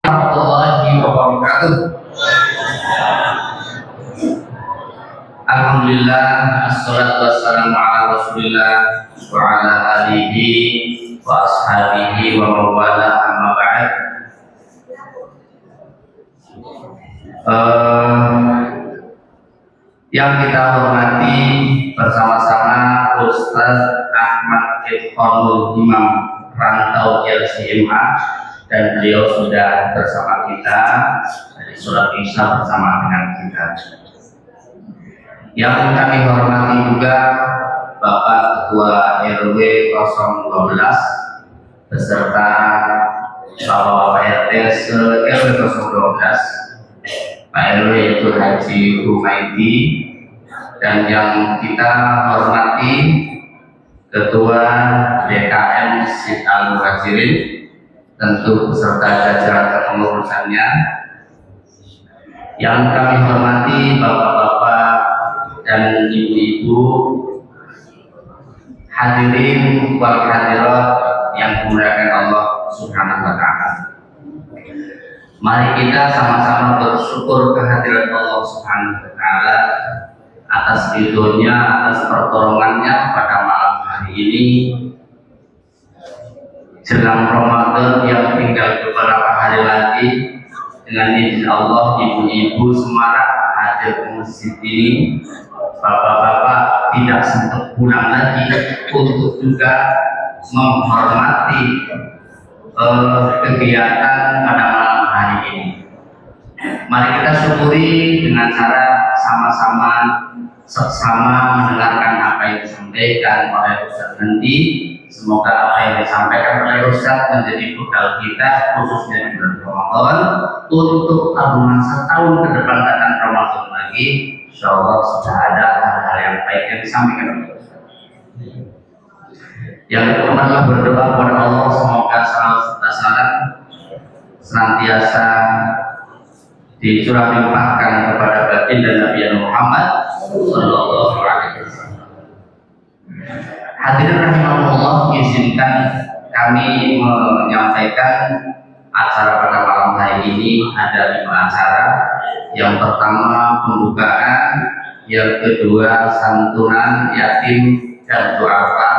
warahmatullahi wabarakatuh. Alhamdulillah, assalatu wassalamu ala rasulillah wa ala alihi wa ashabihi wa mawala amma ba'd. Yang kita hormati bersama-sama Ustaz Ahmad Ifkhanul Imam Rantau LCMA, dan beliau sudah bersama kita dari Surat Isya bersama dengan kita. Yang kami hormati juga Bapak Ketua RW 012 beserta Bapak-Bapak RT RW 012, Pak RW itu Haji Humaidi, dan yang kita hormati Ketua DKM Syed Al-Muhajirin, tentu beserta jajaran kepengurusannya. Yang kami hormati Bapak-bapak dan ibu-ibu, hadirin wal hadirat yang dimuliakan Allah Subhanahu wa Ta'ala. Mari kita sama-sama bersyukur kehadiran Allah Subhanahu wa Ta'ala atas ridhonya, atas pertolongannya pada malam hari ini jelang Ramadan yang tinggal beberapa hari lagi. Dengan izin Allah, ibu-ibu semarak hadir ke masjid ini, bapak-bapak tidak sempat pulang lagi untuk juga menghormati kegiatan pada malam hari ini. Mari kita syukuri dengan cara sama-sama seksama mendengarkan apa yang disampaikan oleh Ustaz nanti. Semoga apa yang disampaikan oleh Ustaz menjadi bekal kita khususnya di bulan Ramadan untuk tabungan setahun ke depan datang Ramadan lagi. Insyaallah sudah ada hal-hal yang baik yang disampaikan oleh Ustaz. Yang kedua adalah berdoa kepada Allah semoga salam senantiasa dicurahlimpahkan kepada baginda Nabi Muhammad sallallahu alaihi wasallam. Hadirin rahimahullah, izinkan kami menyampaikan acara pada malam hari ini. Ada 5 acara. Yang pertama pembukaan, yang kedua santunan yatim dan duafa,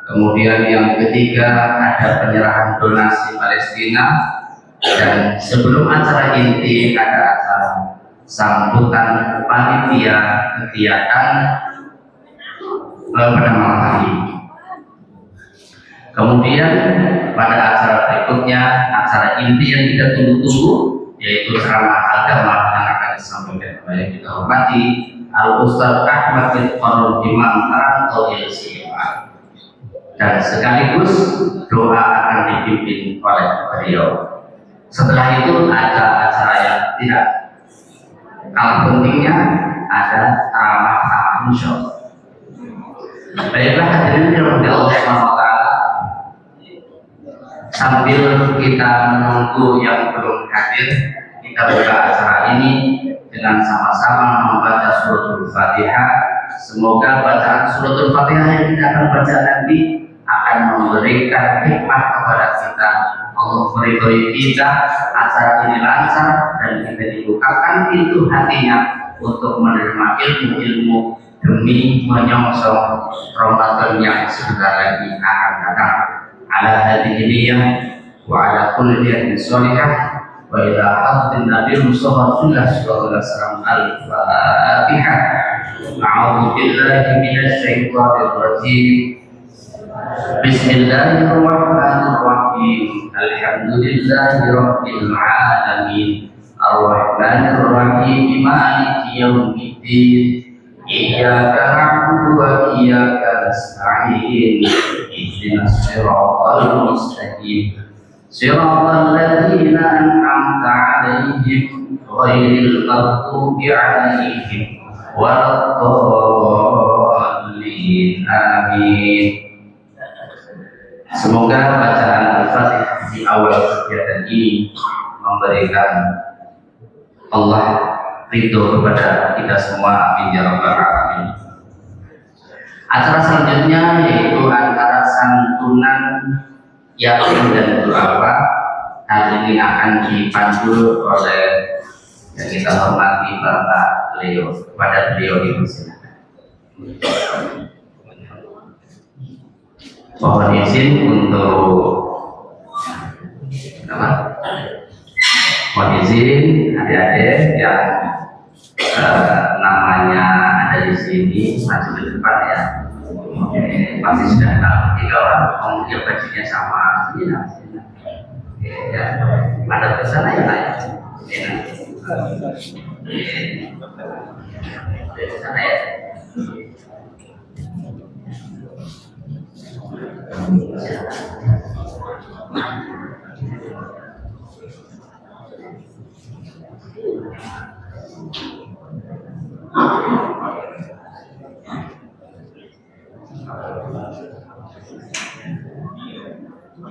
kemudian yang ketiga ada penyerahan donasi Palestina, dan sebelum acara inti ada acara sambutan panitia kegiatan pada malam hari ini. Kemudian pada acara berikutnya, acara inti yang kita tunggu-tunggu, yaitu ceramah agama yang akan disampaikan oleh kita hormati Al-Ustaz Ahmad Ifkhanul Imam Rantau LCMA, dan sekaligus doa akan dipimpin oleh beliau. Setelah itu ada acara yang tidak kalah pentingnya, ada ceramah insyaallah. Baiklah hadirin yang Allah SWT, sambil kita menunggu yang belum hadir, kita buka acara ini dengan sama-sama membaca suratul Fatihah. Semoga bacaan suratul Fatihah yang kita akan baca nanti akan memberikan hikmah kepada kita. Allah meridhoi kita, acara ini lancar dan kita dibukakan pintu hatinya untuk menerima ilmu-ilmu demi menyongsong Ramadan yang sebentar lagi akan datang. Ala hadhihi niyyah wa ala kulli niyatin shalihah wa ila hadratin Nabi Muhammad sallallahu alaihi wasallam. Al-Fatihah. A'udzu billahi minasy syaithanir rajim. Bismillahirrahmanirrahim. Alhamdulillahi rabbil alamin. Ar-Rahmanir Rahim. Maliki yaumiddin. Iyyaka na'budu wa iyyaka nasta'in. Ihdinas siratal mustaqim. Siratal ladzina an'amta 'alaihim ghairil maghdubi 'alaihim waladdallin. Amin. Semoga bacaan Al-Fatihah di awal kegiatan ini memberikan Allah ridho kepada kita semua, amin ya rabbal alamin. Acara selanjutnya yaitu antara santunan yatim dan duafa, hari ini akan dipandu oleh yang kita hormati Bapak Leo. Kepada beliau dipersilakan. Mohon izin untuk apa? Mohon izin adik-adik yang namanya ada di sini maju ke depan ya. Pasti sudah tahu 3 orang kemudian bajunya sama ya. Ya, ada ke sana ya Pak. Ya. Ke sana ya.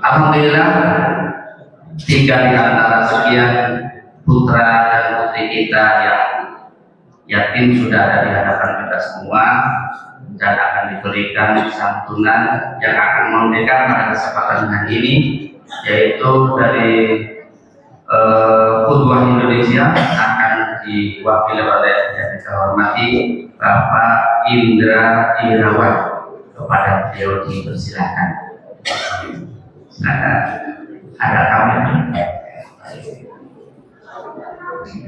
Alhamdulillah 3 di antara sekian putra dan putri kita yang yakin sudah ada di hadapan kita semua dan akan diberikan santunan yang akan memberikan pada kesempatan hari ini, yaitu dari Qudwah Indonesia akan diwakili oleh yang kita hormati Bapak Indra Irawan. Kepada beliau dipersilakan. Silakan. Ada kami.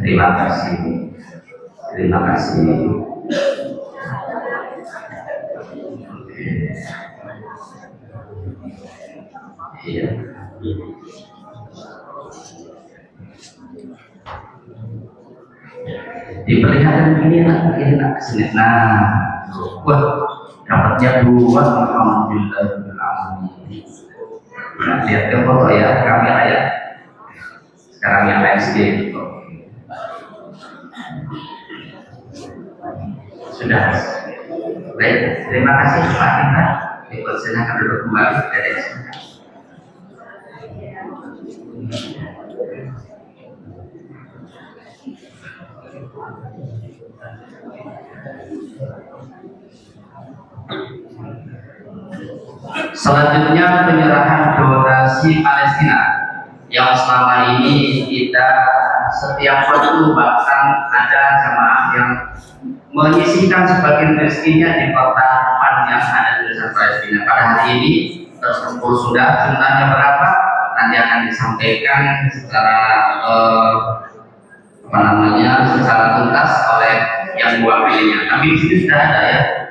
Terima kasih. Terima kasih. Iya. Diperlihatkan ini nak kesini. Nah, wah, dapatnya 2. Alhamdulillah. Nah, lihat ke foto ya, kamera ya. Sekarang yang SD gitu. Sudah. Baik, terima kasih Pak Indra. Dipersilakan duduk kembali dari sini. Selanjutnya penyerahan donasi Palestina yang selama ini kita setiap waktu bahkan ada jamaah yang menyisihkan sebagian rezekinya di kota depan yang ada di desa Palestina. Pada hari ini terkumpul sudah, jumlahnya berapa nanti akan disampaikan secara secara tuntas oleh yang mewakilinya. Tapi di sini sudah ada ya.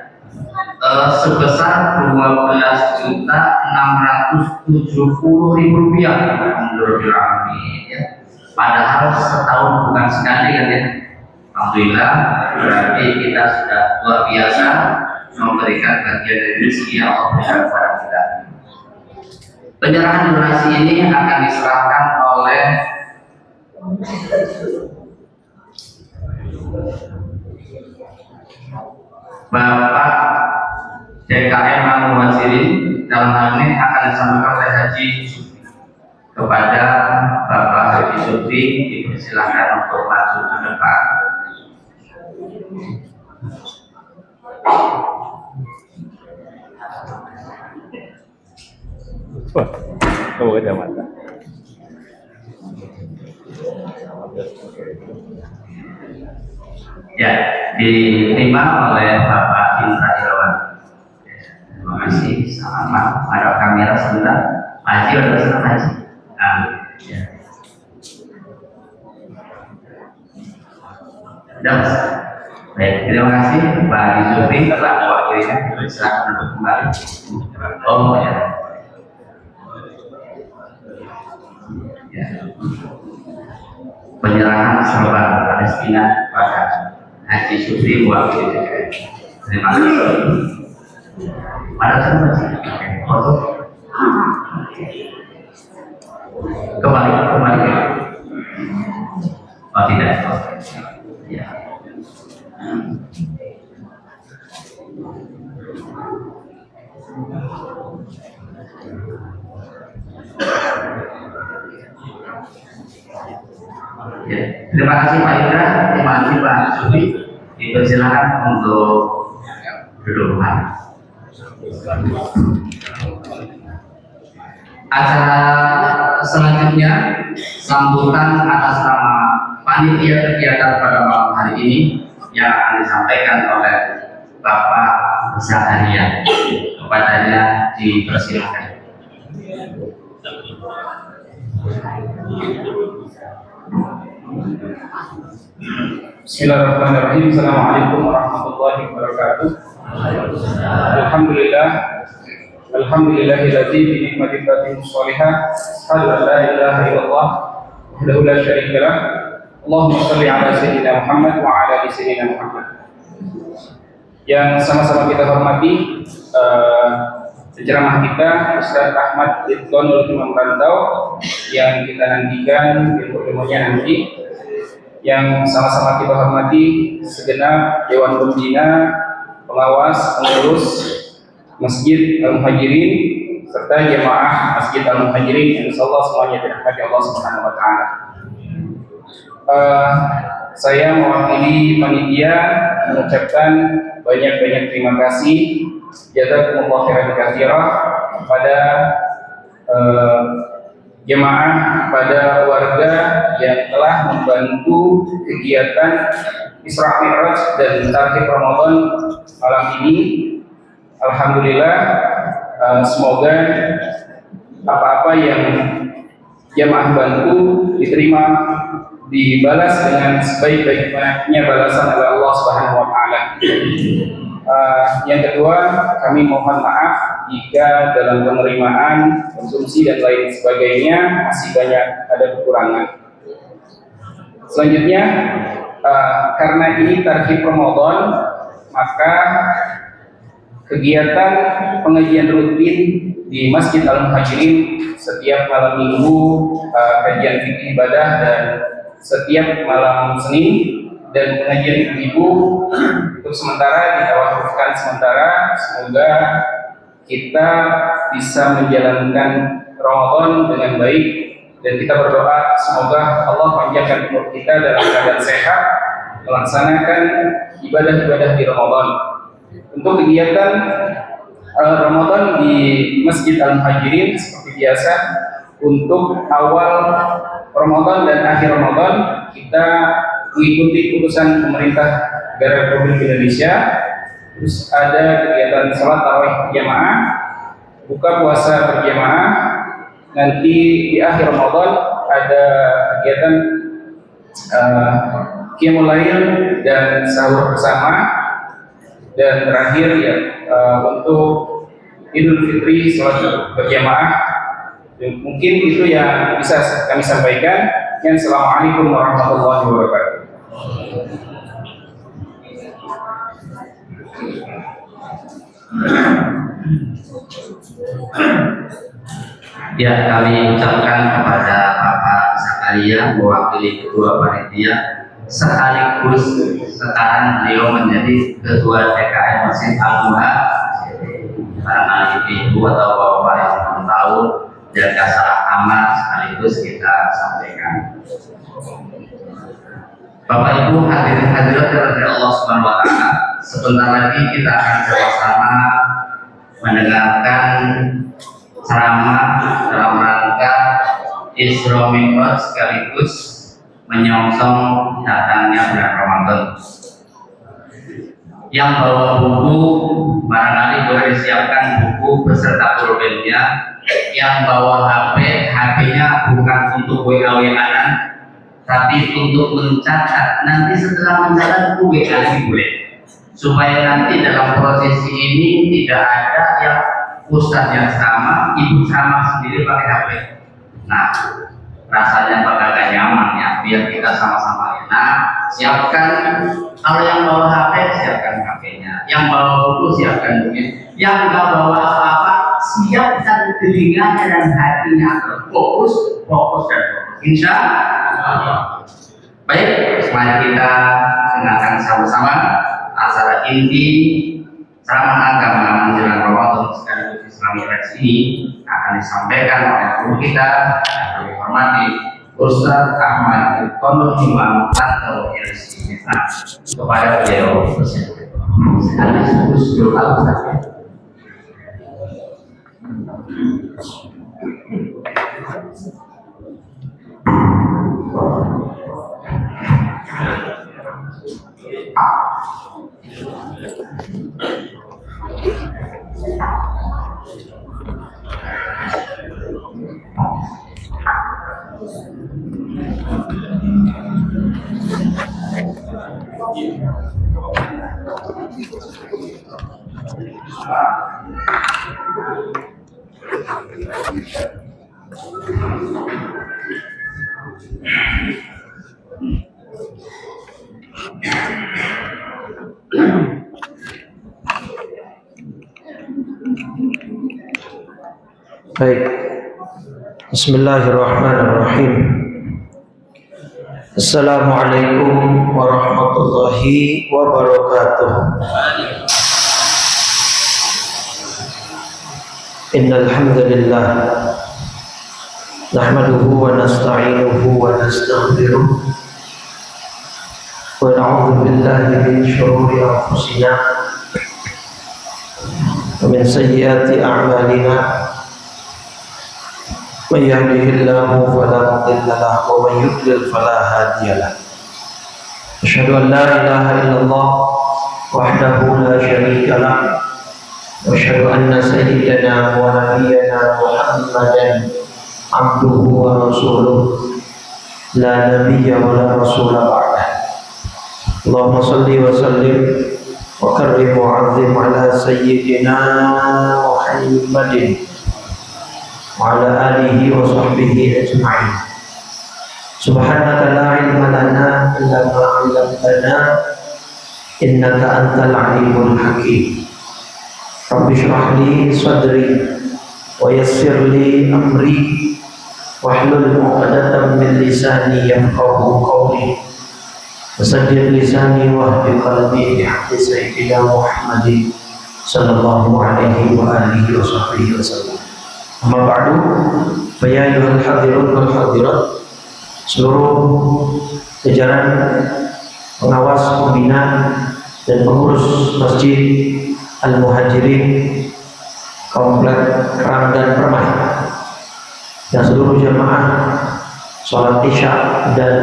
Sebesar 12.670.000 rupiah menurut kami ya. Padahal setahun bukan sekali kan ya. Alhamdulillah berarti kita sudah luar biasa memberikan bagian dari rezeki yang Allah berikan kepada kita. Penyerahan donasi ini akan diserahkan oleh Bapak DKM Al-Muhajirin. Dalam hal ini akan disampaikan oleh Haji Supri. Kepada Bapak Haji Supri dipersilakan untuk maju ke depan. Oh, ada mata. Ya, diterima oleh Bapak Indra Irawan. Terima kasih. Selamat. Ada kamera sebentar. Pak Haji, ada pesan Pak Haji? Ya. Sudah. Baik, terima kasih Pak Haji Supri telah mewakilinya. Silakan untuk kembali. Oh ya. Ya. Penyerahan serban Palestina pada Haji Supri mewakili DKM. Terima kasih. Pada siapa sih? Foto. Kembali. Oh tidak. Ya. Ya. Terima kasih Pak Indra, terima kasih Pak Supri. Dipersilakan untuk duduk kembali. Acara selanjutnya sambutan atas nama panitia kegiatan pada malam hari ini yang akan disampaikan oleh Bapak Zakaria. Kepadanya dipersilakan. Bismillahirrahmanirrahim. Assalamualaikum warahmatullahi wabarakatuh. Alhamdulillahilladzi bi ni'matihi shalihah. Asyhadu an la ilaha illallah wahdahu la syarika lah. Allahumma shalli ala sayyidina Muhammad wa ala ali sayyidina Muhammad. Yang sama-sama kita hormati penceramah kita Ustaz Ahmad Ridwanul Imam Rantau yang kita nantikan ilmu-ilmunya nanti, yang sama-sama kita hormati segenap Dewan Pembina, pengawas, pengurus Masjid Al-Muhajirin serta jemaah Masjid Al-Muhajirin yang insyaallah semuanya dirahmati Allah Subhanahu wa taala. Saya mewakili panitia mengucapkan banyak-banyak terima kasih jazakumullah khairan katsira kepada jemaah, pada warga yang telah membantu kegiatan Isra Mi'raj dan Tarhib Ramadan malam ini. Alhamdulillah, semoga apa-apa yang jemaah bantu diterima, dibalas dengan sebaik-baiknya balasan oleh Allah Subhanahu wa taala. Yang kedua, kami mohon maaf jika dalam penerimaan, konsumsi dan lain sebagainya masih banyak ada kekurangan. Selanjutnya, karena ini Tarhib Ramadan, maka kegiatan pengajian rutin di Masjid Al-Muhajirin setiap malam minggu, kajian fikih ibadah, dan setiap malam Senin dan pengajian ibu untuk sementara kita waktukan sementara. Semoga kita bisa menjalankan Ramadan dengan baik, dan kita berdoa semoga Allah panjangkan umur kita dalam keadaan sehat melaksanakan ibadah-ibadah di Ramadan. Untuk kegiatan Ramadan di Masjid Al-Muhajirin seperti biasa, untuk awal Ramadan dan akhir Ramadan kita mengikuti putusan pemerintah negara Republik Indonesia. Terus ada kegiatan salat tarawih berjamaah, buka puasa berjamaah. Nanti di akhir Ramadan ada kegiatan qiyamul lail dan sahur bersama. Dan terakhir ya untuk Idul Fitri salat berjamaah. Mungkin itu yang bisa kami sampaikan. Assalamualaikum warahmatullahi wabarakatuh. Ya, kami ucapkan kepada Bapak Zakaria mewakili Ketua Panitia, sekaligus sekarang beliau menjadi Ketua DKM Masjid Al-Muhajirin. Barangkali ibu atau bapak yang belum tahu, jaga salah amat sekaligus kita sampaikan. Bapak Ibu hadirin hadirat dari Allah Subhanahu wa taala, sebentar lagi kita akan bersama mendengarkan ceramah dalam rangka Isra Mi'raj sekaligus menyongsong datangnya bulan Ramadan. Yang bawa buku barangkali boleh disiapkan buku beserta pulpennya. Yang bawa HP, HP-nya bukan untuk WA-WA-an, tapi untuk mencatat. Nanti setelah mencatat WA lagi boleh, supaya nanti dalam prosesi ini tidak ada yang ustadz yang sama, ibu sama sendiri pakai HP. Nah, rasanya bakal gak nyaman ya, biar kita sama-sama enak. Siapkan, kalau yang bawa HP siapkan HP-nya, yang bawa buku siapkan bukunya, yang nggak bawa apa-apa siapkan telinganya dan hatinya agar fokus dan fokus. Insya Allah. Baik, mari kita dengarkan sama-sama acara inti ceramah agama menjelang Ramadan sekaligus Isra Mi'raj ini akan disampaikan oleh guru kita yang kami hormati Ustaz Ahmad Ridwanul Imam Rantau LC. Kepada beliau sekaligus Gus Al-Ustaz. Baik. Bismillahirrahmanirrahim. Assalamualaikum warahmatullahi wabarakatuh. Innal hamdalillah nahmaduhu wa nasta'inuhu wa nastaghfiruh wa na'udzu billahi min shururi anfusina wa min sayyiati a'malina. من يهده الله فلا مضل له ومن يضلل فلا هادي له. أشهد أن لا إله إلا الله وحده لا شريك له وأشهد أن سيدنا ونبينا محمدا عبده ورسوله لا نبي ولا رسول بعده. اللهم صل وسلم وكرم وعظم على سيدنا محمد وعلى آله وصحبه أجمعين. سبحانك لا علم لنا إلا ما علمتنا إنك أنت العليم الحكيم. رب اشرح لي صدري ويسر لي أمري واحلل عقدة من لساني يفقهوا قولي وسدد لساني واهد قلبي بحق سيدنا محمد صلى الله عليه وآله وصحبه وسلم. Amma ba'du, fa ya ayyuhal hadirun wal hadirat, seluruh jajaran pengawas, pembina dan pengurus Masjid Al-Muhajirin Komplek Kerang dan Permai, dan seluruh jamaah sholat isya dan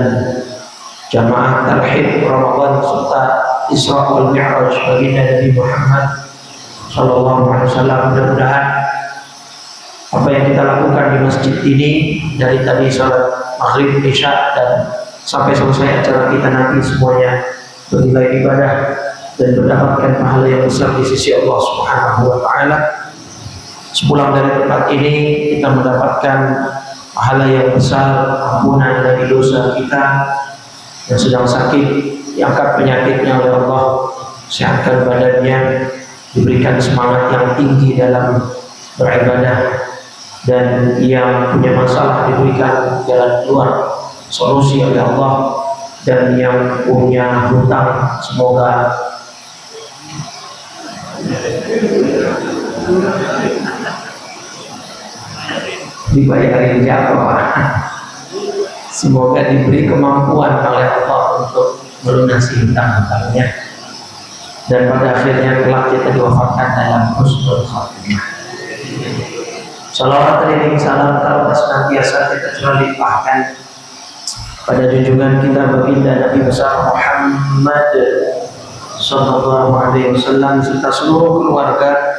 jamaah tarhib Ramadan serta Isra wal Mi'raj baginda Nabi Muhammad sallallahu alaihi wasallam. Mudah-mudahan apa yang kita lakukan di masjid ini dari tadi sholat maghrib, isya dan sampai selesai acara kita nanti semuanya bernilai ibadah dan mendapatkan pahala yang besar di sisi Allah Subhanahu wa taala. Sepulang dari tempat ini kita mendapatkan pahala yang besar, ampunan dari dosa kita yang sedang sakit, diangkat penyakitnya oleh Allah, sehatkan badannya, diberikan semangat yang tinggi dalam beribadah, dan yang punya masalah diberikan jalan keluar, solusi oleh Allah, dan yang punya hutang semoga dibayarin jatuh, semoga diberi kemampuan oleh Allah untuk melunasi hutang-hutangnya, dan pada akhirnya kelak kita diwafatkan dalam husnul khatimah. Salawat teriring salam terus senantiasa kita curah limpahkan pada junjungan kita baginda Nabi besar Muhammad sallallahu alaihi wasallam serta seluruh keluarga,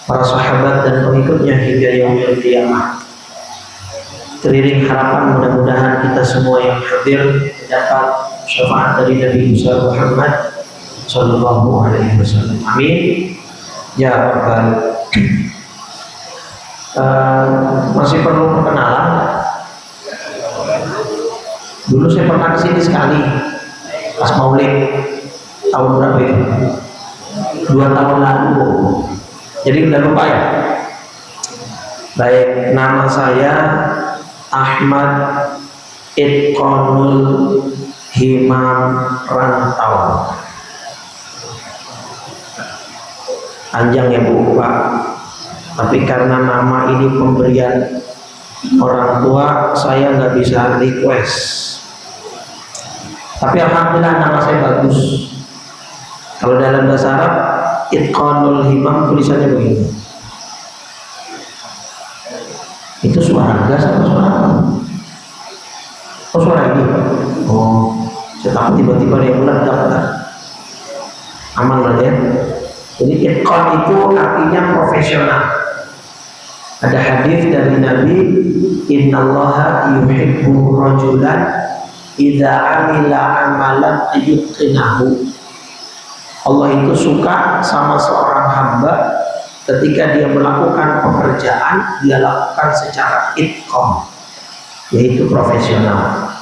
para sahabat dan pengikutnya hingga yaumil qiyamah. Teriring harapan mudah-mudahan kita semua yang hadir dapat syafaat dari Nabi besar Muhammad sallallahu alaihi wasallam. Amin ya rabbal. Masih perlu perkenalan. Dulu saya pernah kesini sekali pas Maulid tahun berapa itu? 2 tahun lalu. Jadi udah lupa ya. Baik, nama saya Ahmad Itqanul Himam Rantau. Panjang ya Bu, Pak. Tapi karena nama ini pemberian orang tua, saya nggak bisa request. Tapi alhamdulillah nama saya bagus. Kalau dalam bahasa Arab, Itqanul Himam tulisannya begini. Itu suara gas atau suara apa? Oh, suara ini. Oh, saya takut tiba-tiba dia meledak. Aman lah ya. Jadi itqan itu artinya profesional. Ada hadis dari Nabi, innallaha yuhibbu rajulan idza amila amalan yutqinahu. Allah itu suka sama seorang hamba ketika dia melakukan pekerjaan, dia lakukan secara itqan, yaitu profesional.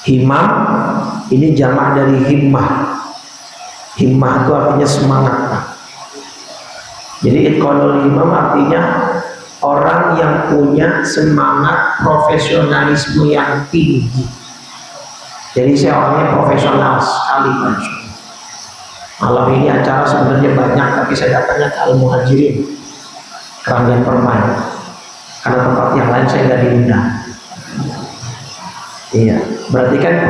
Himam ini jamak dari himmah. Himmah itu artinya semangat. Jadi itqanul himam artinya orang yang punya semangat profesionalisme yang tinggi. Jadi saya orangnya profesional sekali, Pak. Malam ini acara sebenarnya banyak, tapi saya datangnya ke Al-Muhajirin, Keranggan Permai, karena tempat yang lain saya nggak diundang. Iya, berarti kan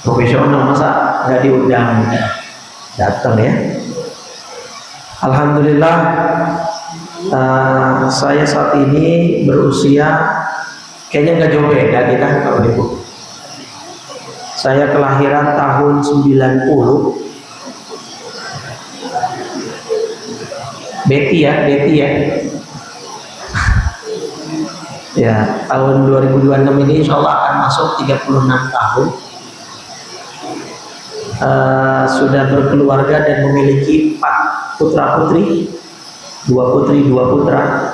profesional, masa nggak diundang datang ya. Alhamdulillah, saya saat ini berusia kayaknya nggak jauh beda kita kalau ibu. Saya kelahiran tahun 90. Betty ya. Ya, tahun 2026 ini insya Allah akan masuk 36 tahun. Sudah berkeluarga dan memiliki 4 putra putri, 2 putri 2 putra.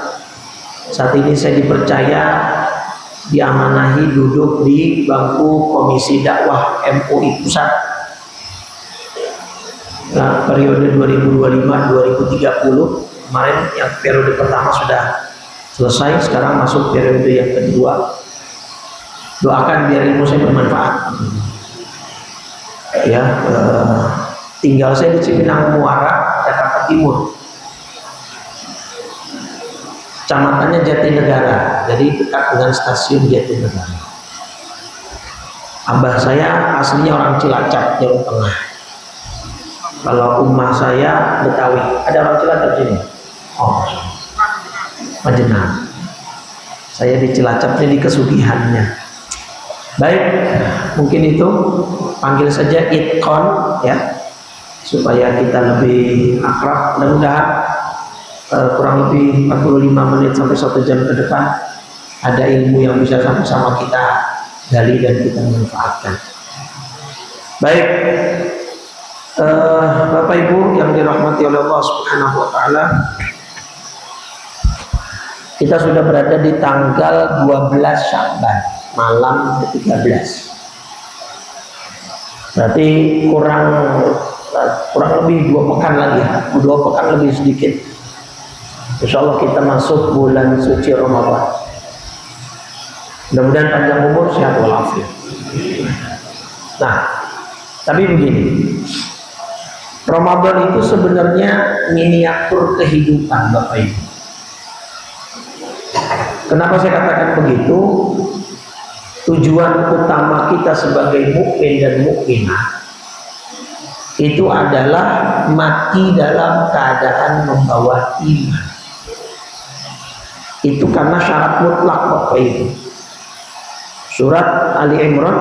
Saat ini saya dipercaya diamanahi duduk di bangku Komisi Dakwah MUI Pusat. Nah, periode 2025-2030 kemarin yang periode pertama sudah selesai, sekarang masuk periode yang kedua. Doakan biar ilmu saya bermanfaat. Ya, tinggal saya di Cipinang Muara, Jakarta Timur. Kecamatannya Jatinegara, jadi dekat dengan stasiun Jatinegara. Abah saya aslinya orang Cilacap, Jawa Tengah. Kalau umah saya Betawi. Ada orang Cilacap sini? Oh, Majenang. Saya di Cilacapnya, di kesugihannya. Baik, mungkin itu panggil saja itqan ya, supaya kita lebih akrab. Mudah-mudahan kurang lebih 45 menit sampai 1 jam ke depan ada ilmu yang bisa sama-sama kita gali dan kita manfaatkan. Baik, Bapak Ibu yang dirahmati oleh Allah Subhanahu wa taala, kita sudah berada di tanggal 12 Sya'ban, malam ke-13. Berarti kurang lebih 2 pekan lagi ya, 2 pekan lebih sedikit. Insya Allah kita masuk bulan suci Ramadan. Mudah-mudahan panjang umur, sehat walafiat. Nah, tapi begini, Ramadan itu sebenarnya miniatur kehidupan Bapak Ibu. Kenapa saya katakan begitu? Tujuan utama kita sebagai mukmin dan mukminah itu adalah mati dalam keadaan membawa iman. Itu karena syarat mutlak Bapak Ibu. Surat Ali Imran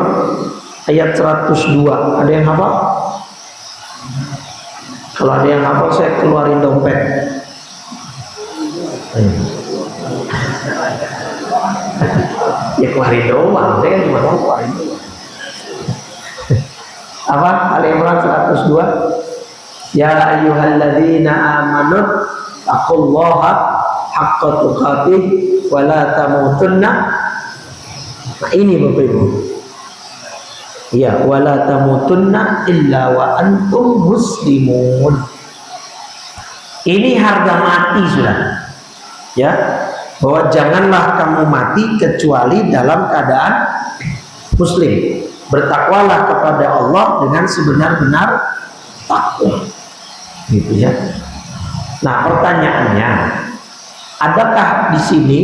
ayat 102. Ada yang hafal? Kalau ada yang hafal saya keluarin dompet. Ya keluarin doang, saya kan cuma mau keluarin doang. Apa? Ali Imran 102. Ya ayyuhalladzina amanu taqullaha haqqa tuqatih wa la tamutunna. Nah ini Bapak Ibu. Ya, wa la tamutunna illa wa antum muslimun. Ini harga mati sudah. Ya, bahwa janganlah kamu mati kecuali dalam keadaan muslim. Bertakwalah kepada Allah dengan sebenar-benar takwa. Gitu ya. Nah, pertanyaannya, adakah di sini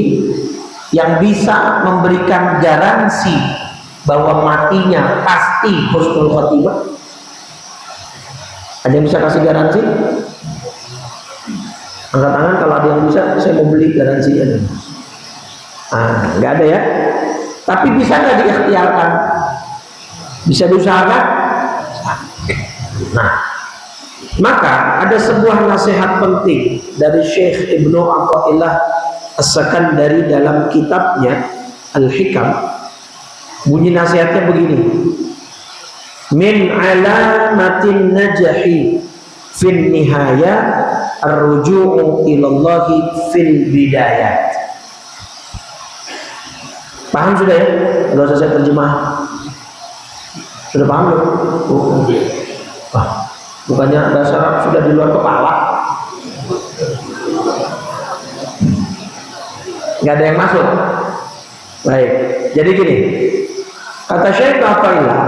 yang bisa memberikan garansi bahwa matinya pasti husnul khotimah? Ada yang bisa kasih garansi? Angkat tangan kalau ada yang bisa, saya mau beli garansinya. Nggak ada ya. Tapi bisa nggak diikhtiarkan? Bisa diusahakan? Nah, Maka ada sebuah nasihat penting dari Syekh Ibnu Athaillah As-Sakandari dalam kitabnya Al-Hikam. Bunyi nasihatnya begini: min alamatin najahi fin nihaya ar-ruju'u ilallahi fil bidayat. Paham sudah ya? Enggak usah saya terjemah. Sudah paham belum? Bukannya dasar sudah di luar kepala. Nggak ada yang masuk. Baik, jadi gini, kata Syekh Athaillah,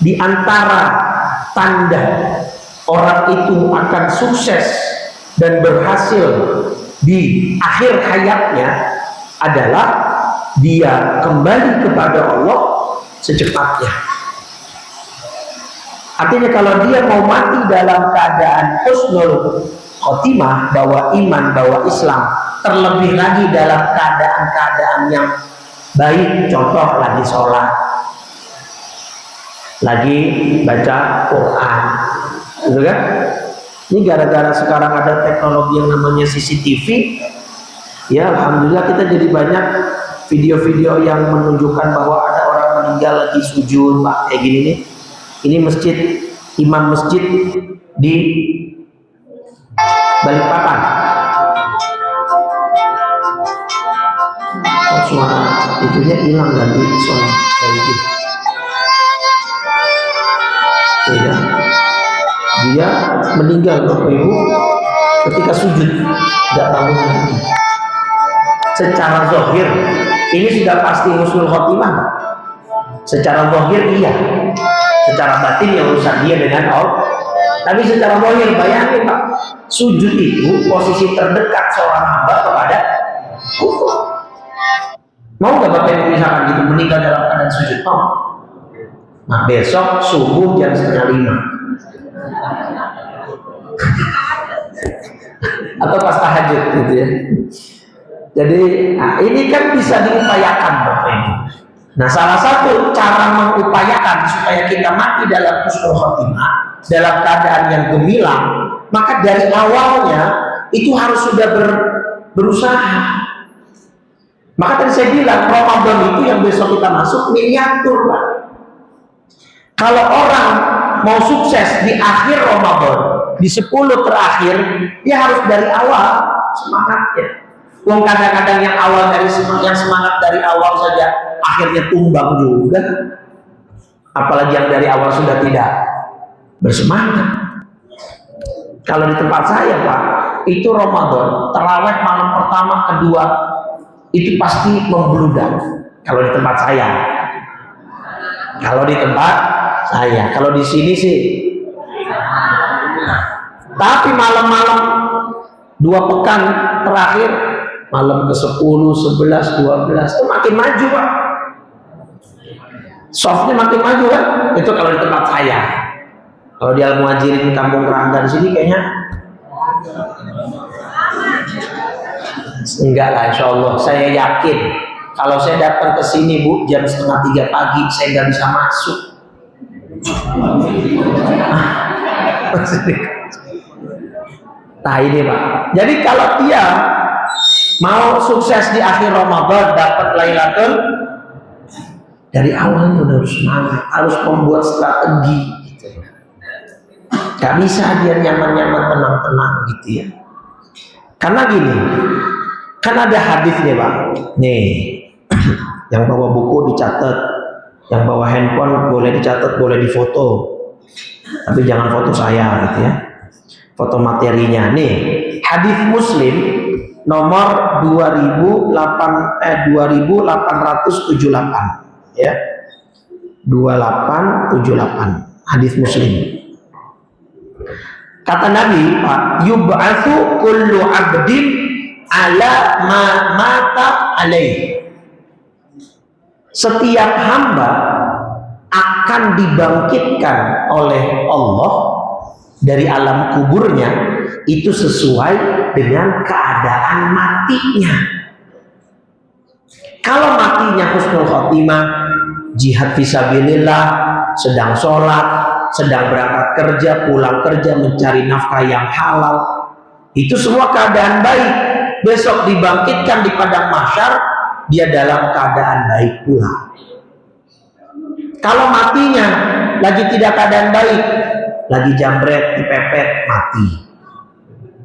di antara tanda orang itu akan sukses dan berhasil di akhir hayatnya adalah dia kembali kepada Allah secepatnya. Artinya kalau dia mau mati dalam keadaan husnul khotimah, bawa iman, bawa Islam, terlebih lagi dalam keadaan-keadaan yang baik, contoh lagi sholat, lagi baca Quran, gitu kan? Ini gara-gara sekarang ada teknologi yang namanya CCTV, ya alhamdulillah kita jadi banyak video-video yang menunjukkan bahwa ada orang meninggal lagi sujud, Pak, kayak gini nih. Ini masjid, imam masjid di Balikpapan. Oh, suara itunya hilang ganti suara kayak gitu. Ya. Dia meninggal Bapak Ibu ketika sujud, tidak bangun lagi. Secara zahir ini sudah pasti husnul khotimah. Secara zahir iya. Secara batin ya urusan dia dengan Allah. Tapi secara zahir bayangin Pak, sujud itu posisi terdekat seorang hamba kepada Allah. Mau nggak Bapak Ibu misalkan gitu meninggal dalam keadaan sujud? Mau? Nah besok subuh jam 4:30 atau pas tahajud gitu ya. Jadi ini kan bisa diupayakan Bapak Ibu. Nah salah satu cara mengupayakan supaya kita mati dalam husnul khotimah, dalam keadaan yang gemilang, maka dari awalnya itu harus sudah berusaha. Maka tadi saya bilang Ramadan itu yang besok kita masuk miniatur Pak. Kalau orang mau sukses di akhir Ramadan, di 10 terakhir, dia harus dari awal semangatnya. Wong kadang-kadang yang awal dari yang semangat dari awal saja akhirnya tumbang juga. Apalagi yang dari awal sudah tidak bersemangat. Kalau di tempat saya Pak, itu Ramadan, tarawih malam pertama, kedua, itu pasti membludak. Kalau di tempat saya. Kalau di tempat saya, kalau di sini sih. Tapi malam-malam 2 pekan terakhir, malam ke-10, 11, 12 itu makin maju Pak. Softnya makin maju kan? Itu kalau di tempat saya. Kalau di Al-Muhajirin Kampung Kerangga di sini kayaknya enggak lah, insya Allah. Saya yakin kalau saya datang ke sini Bu jam 2:30 pagi, saya nggak bisa masuk. Nah ini Pak. Jadi kalau dia mau sukses di akhir Ramadan, dapat Lailatul, dari awalnya udah harus semangat, harus membuat strategi gitu. Gak bisa dia nyaman-nyaman, tenang-tenang gitu ya. Karena gini, kan ada hadisnya Pak. Nih, yang bawa buku dicatat, yang bawa handphone boleh dicatat, boleh difoto. Tapi jangan foto saya gitu ya. Foto materinya. Nih, hadis Muslim nomor 2878 ya. 2878 hadis Muslim. Kata Nabi, Pak, yub'atsu kullu 'abdin ala ma mata alaih. Setiap hamba akan dibangkitkan oleh Allah dari alam kuburnya itu sesuai dengan keadaan matinya. Kalau matinya husnul khotimah, jihad fisabilillah, sedang sholat, sedang berangkat kerja, pulang kerja, mencari nafkah yang halal. Itu semua keadaan baik. Besok dibangkitkan di padang mahsyar, dia dalam keadaan baik pula. Kalau matinya lagi tidak keadaan baik, lagi jambret, dipepet, mati.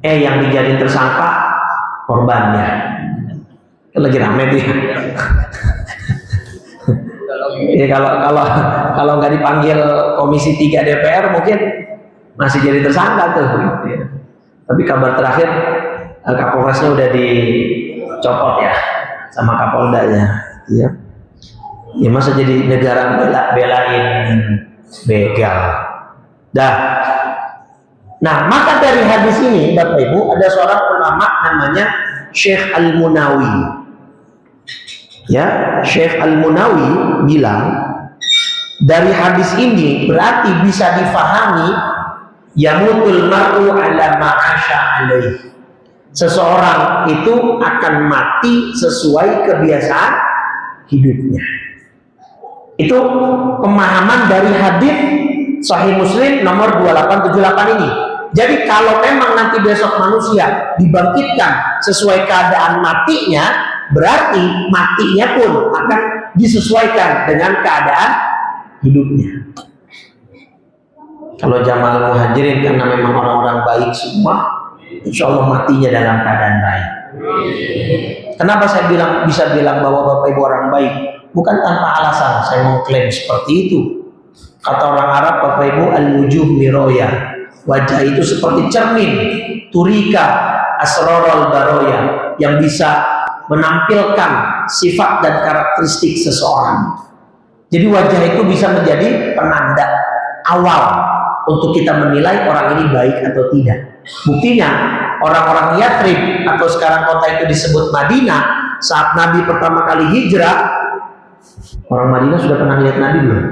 Yang dijadiin tersangka korbannya. Kan lagi rame dia. Ya, kalau nggak dipanggil Komisi 3 DPR mungkin masih jadi tersangka tuh, gitu ya. Tapi kabar terakhir Kapolresnya udah dicopot ya sama Kapoldanya, ya. Ya masa jadi negara belain begal. Nah, maka dari hadis ini Bapak Ibu ada seorang ulama namanya Syekh Al-Munawi. Ya, Syekh Al-Munawi bilang dari hadis ini berarti bisa difahami yamutul mar'u ala ma'asha alaih. Seseorang itu akan mati sesuai kebiasaan hidupnya. Itu pemahaman dari hadis Sahih Muslim nomor 2878 ini. Jadi kalau memang nanti besok manusia dibangkitkan sesuai keadaan matinya, berarti matinya pun akan disesuaikan dengan keadaan hidupnya. Kalau Jamaah Muhajirin karena memang orang-orang baik semua, insya Allah matinya dalam keadaan baik. Kenapa saya bisa bilang bahwa Bapak Ibu orang baik? Bukan tanpa alasan saya mengklaim seperti itu. Kata orang Arab, Bapak Ibu, al-wujuh miroya. Wajah itu seperti cermin, turika, asrorul baroya, yang bisa menampilkan sifat dan karakteristik seseorang. Jadi wajah itu bisa menjadi penanda awal untuk kita menilai orang ini baik atau tidak. Buktinya orang-orang Yathrib atau sekarang kota itu disebut Madinah, saat Nabi pertama kali hijrah, orang Madinah sudah pernah lihat Nabi belum?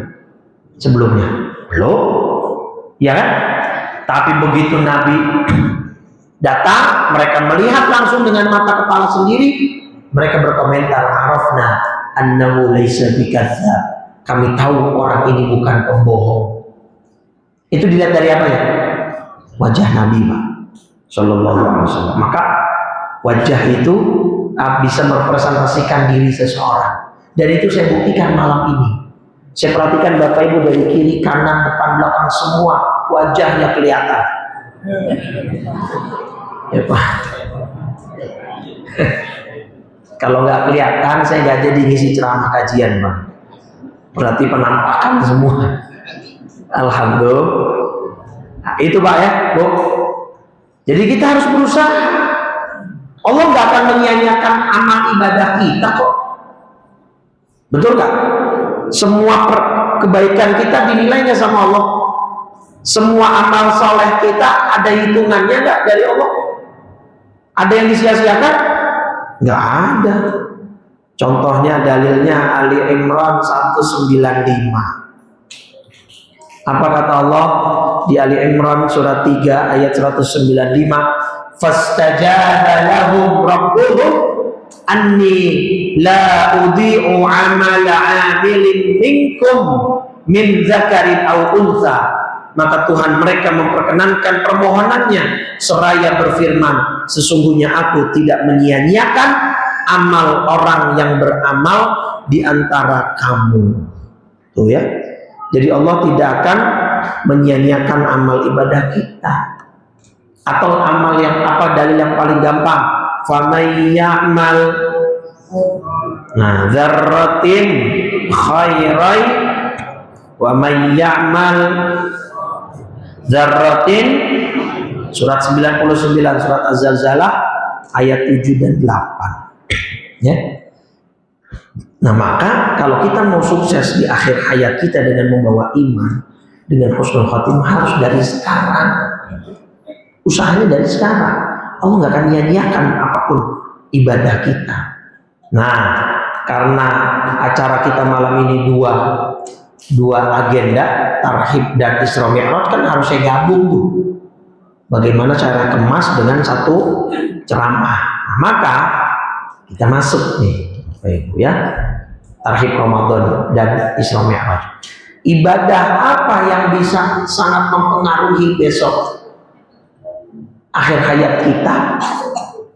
Sebelumnya? Belum? Ya kan? Tapi begitu Nabi datang, mereka melihat langsung dengan mata kepala sendiri, mereka berkomentar, arafna annahu laisa bikadzdzab. Kami tahu orang ini bukan pembohong. Itu dilihat dari apa ya? Wajah Nabi, Pak Sallallahu Alaihi Wasallam. Maka wajah itu bisa merepresentasikan diri seseorang. Dan itu saya buktikan malam ini. Saya perhatikan Bapak Ibu dari kiri, kanan, depan, belakang semua wajahnya kelihatan. Ya Pak. Kalau nggak kelihatan, saya nggak jadi ngisi ceramah kajian, Pak. Berarti penampakan semua. Alhamdulillah. Nah, itu Pak ya, Bu. Jadi kita harus berusaha. Allah nggak akan menyia-nyiakan amal ibadah kita kok. Betul nggak? Semua kebaikan kita dinilainya sama Allah. Semua amal soleh kita ada hitungannya nggak dari Allah? Ada yang disia-siakan? Nggak ada. Contohnya dalilnya Ali Imran 195. Apa kata Allah di Ali Imran surat 3 ayat 195? Fastajaba lahum rabbuhum anni la udhi'u amala 'amilin minkum min dzakarin aw untha. Maka Tuhan mereka memperkenankan permohonannya seraya berfirman, sesungguhnya aku tidak menyia-nyiakan amal orang yang beramal di antara kamu. Tuh ya. Jadi Allah tidak akan menyia-nyiakan amal ibadah kita. Atau amal yang apa, dalil yang paling gampang. Faman ya'mal dzarratin khairan wa man ya'mal dzarratin, surat 99 surat Az-Zalzalah ayat 7 dan 8. Ya. Nah, maka kalau kita mau sukses di akhir hayat kita dengan membawa iman, dengan husnul khatimah, harus dari sekarang. Usahanya dari sekarang. Allah nggak akan nyanyiakan apapun ibadah kita. Nah, karena acara kita malam ini dua agenda, tarhib dan Isra Mi'raj, kan harus saya gabung tuh. Bagaimana cara kemas dengan satu ceramah. Nah, maka kita masuk nih, Bapak Ibu ya, tarhib Ramadan dan Isra Mi'raj. Ibadah apa yang bisa sangat mempengaruhi besok akhir hayat kita?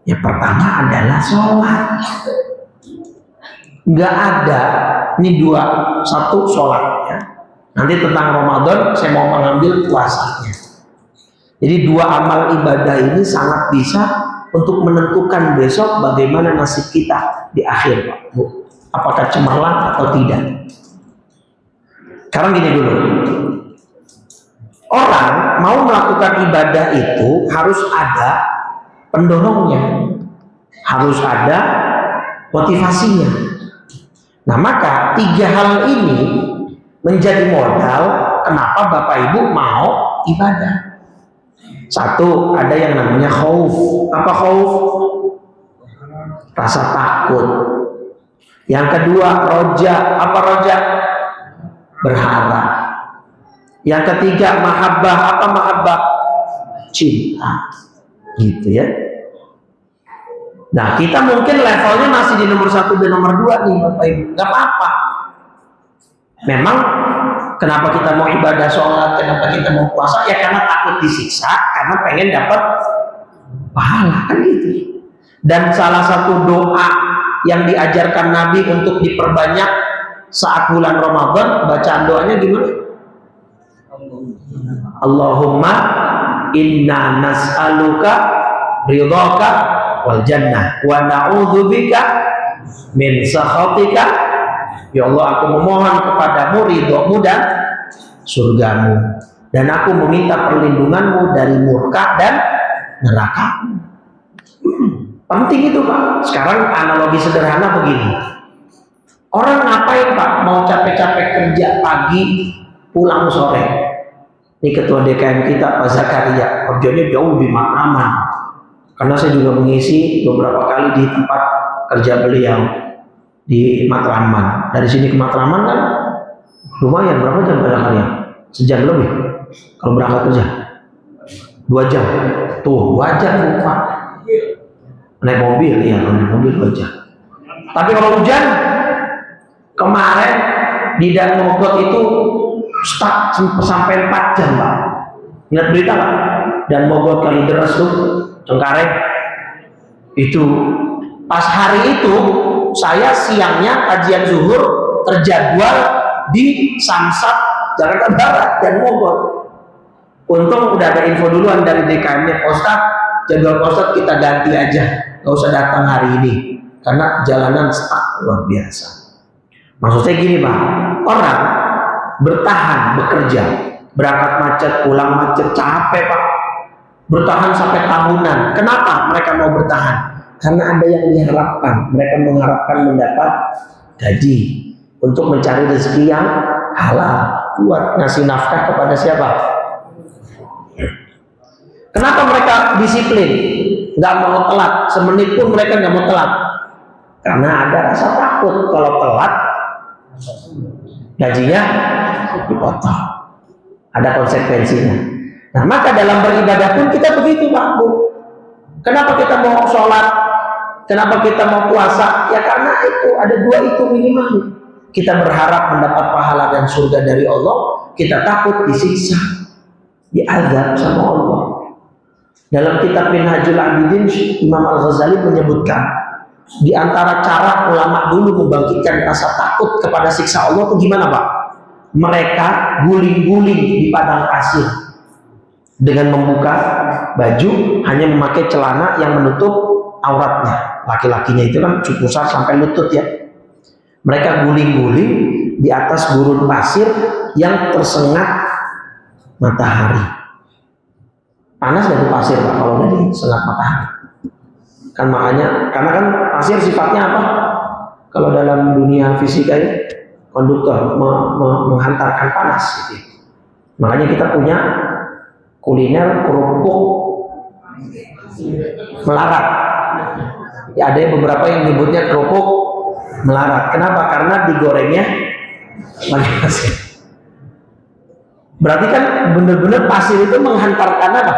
Yang pertama adalah sholat. Nggak ada, ini dua, satu sholat ya. Nanti tentang Ramadan saya mau mengambil puasanya. Jadi dua amal ibadah ini sangat bisa untuk menentukan besok bagaimana nasib kita di akhir, Pak Bu. Apakah cemerlang atau tidak? Sekarang gini dulu. Orang mau melakukan ibadah itu harus ada pendorongnya, harus ada motivasinya. Nah, maka tiga hal ini menjadi modal kenapa Bapak Ibu mau ibadah. Satu, ada yang namanya khauf. Apa khauf? Rasa takut. Yang kedua, roja. Apa roja? Berharap. Yang ketiga, mahabbah. Apa mahabbah? Cinta. Gitu ya. Nah, kita mungkin levelnya masih di nomor 1 dan nomor 2 nih Bapak Ibu. Gak apa-apa. Memang kenapa kita mau ibadah sholat, kenapa kita mau puasa? Ya karena takut disiksa, karena pengen dapat pahala, kan gitu. Dan salah satu doa yang diajarkan Nabi untuk diperbanyak saat bulan Ramadan, bacaan doanya gimana? Allahumma inna nas'aluka ridhaka wal jannah wa na'udzubika min sakhatika. Ya Allah, aku memohon kepadamu ridhomu dan surgamu, dan aku meminta perlindunganmu dari murka dan neraka. Penting itu Pak. Sekarang analogi sederhana begini. Orang ngapain Pak? Mau capek-capek kerja pagi, pulang sore. Ini ketua DKM kita Pak Zakaria, kerjanya jauh lebih Matraman. Karena saya juga mengisi beberapa kali di tempat kerja beliau di Matraman. Dari sini ke Matraman kan lumayan, berapa jam berangkatnya? Sejam lebih kalau berangkat kerja. 2 jam. Tuh, wajar Pak. Naik mobil ya, naik mobil 2 jam. Tapi kalau hujan, kemarin di Dan Mogot itu stuck sampai 4 jam Pak. Ingat berita Pak? Dan Mogot Kalideres tuh, Cengkareng. Itu pas hari itu saya siangnya kajian zuhur terjadwal di Samsat Jakarta Barat dan Mogot. Untung udah ada info duluan dari DKM-nya, Ustaz, jadwal Ustaz kita ganti aja, nggak usah datang hari ini karena jalanan stuck luar biasa. Maksud saya gini Pak, orang bertahan bekerja, berangkat macet, pulang macet, capek Pak, bertahan sampai tahunan. Kenapa mereka mau bertahan? Karena ada yang diharapkan. Mereka mengharapkan mendapat gaji untuk mencari rezeki yang halal, buat ngasih nafkah kepada siapa? Kenapa mereka disiplin? Nggak mau telat, semenit pun mereka nggak mau telat. Karena ada rasa takut kalau telat gajinya dipotong. Ada konsekuensinya. Nah, maka dalam beribadah pun kita begitu Pak Bu. Kenapa kita mau sholat? Kenapa kita mau puasa? Ya karena itu, ada 2 itu minimal. Kita berharap mendapat pahala dan surga dari Allah. Kita takut disiksa, diazab sama Allah. Dalam kitab Minhajul Abidin, Imam Al-Ghazali menyebutkan di antara cara ulama dulu membangkitkan rasa takut kepada siksa Allah itu gimana Pak? Mereka guling-guling di padang pasir dengan membuka baju, hanya memakai celana yang menutup auratnya. Laki-lakinya itu kan cukup besar sampai lutut ya. Mereka guling-guling di atas gurun pasir yang tersengat matahari. Panas dari pasir Pak kalau udah disengat matahari. Kan makanya, karena kan pasir sifatnya apa? Kalau dalam dunia fisika ini konduktor, menghantarkan panas gitu. Makanya kita punya kuliner kerupuk melarat. Ya, ada beberapa yang menyebutnya kerupuk melarat. Kenapa? Karena digorengnya pakai pasir. Berarti kan benar-benar pasir itu menghantarkan apa?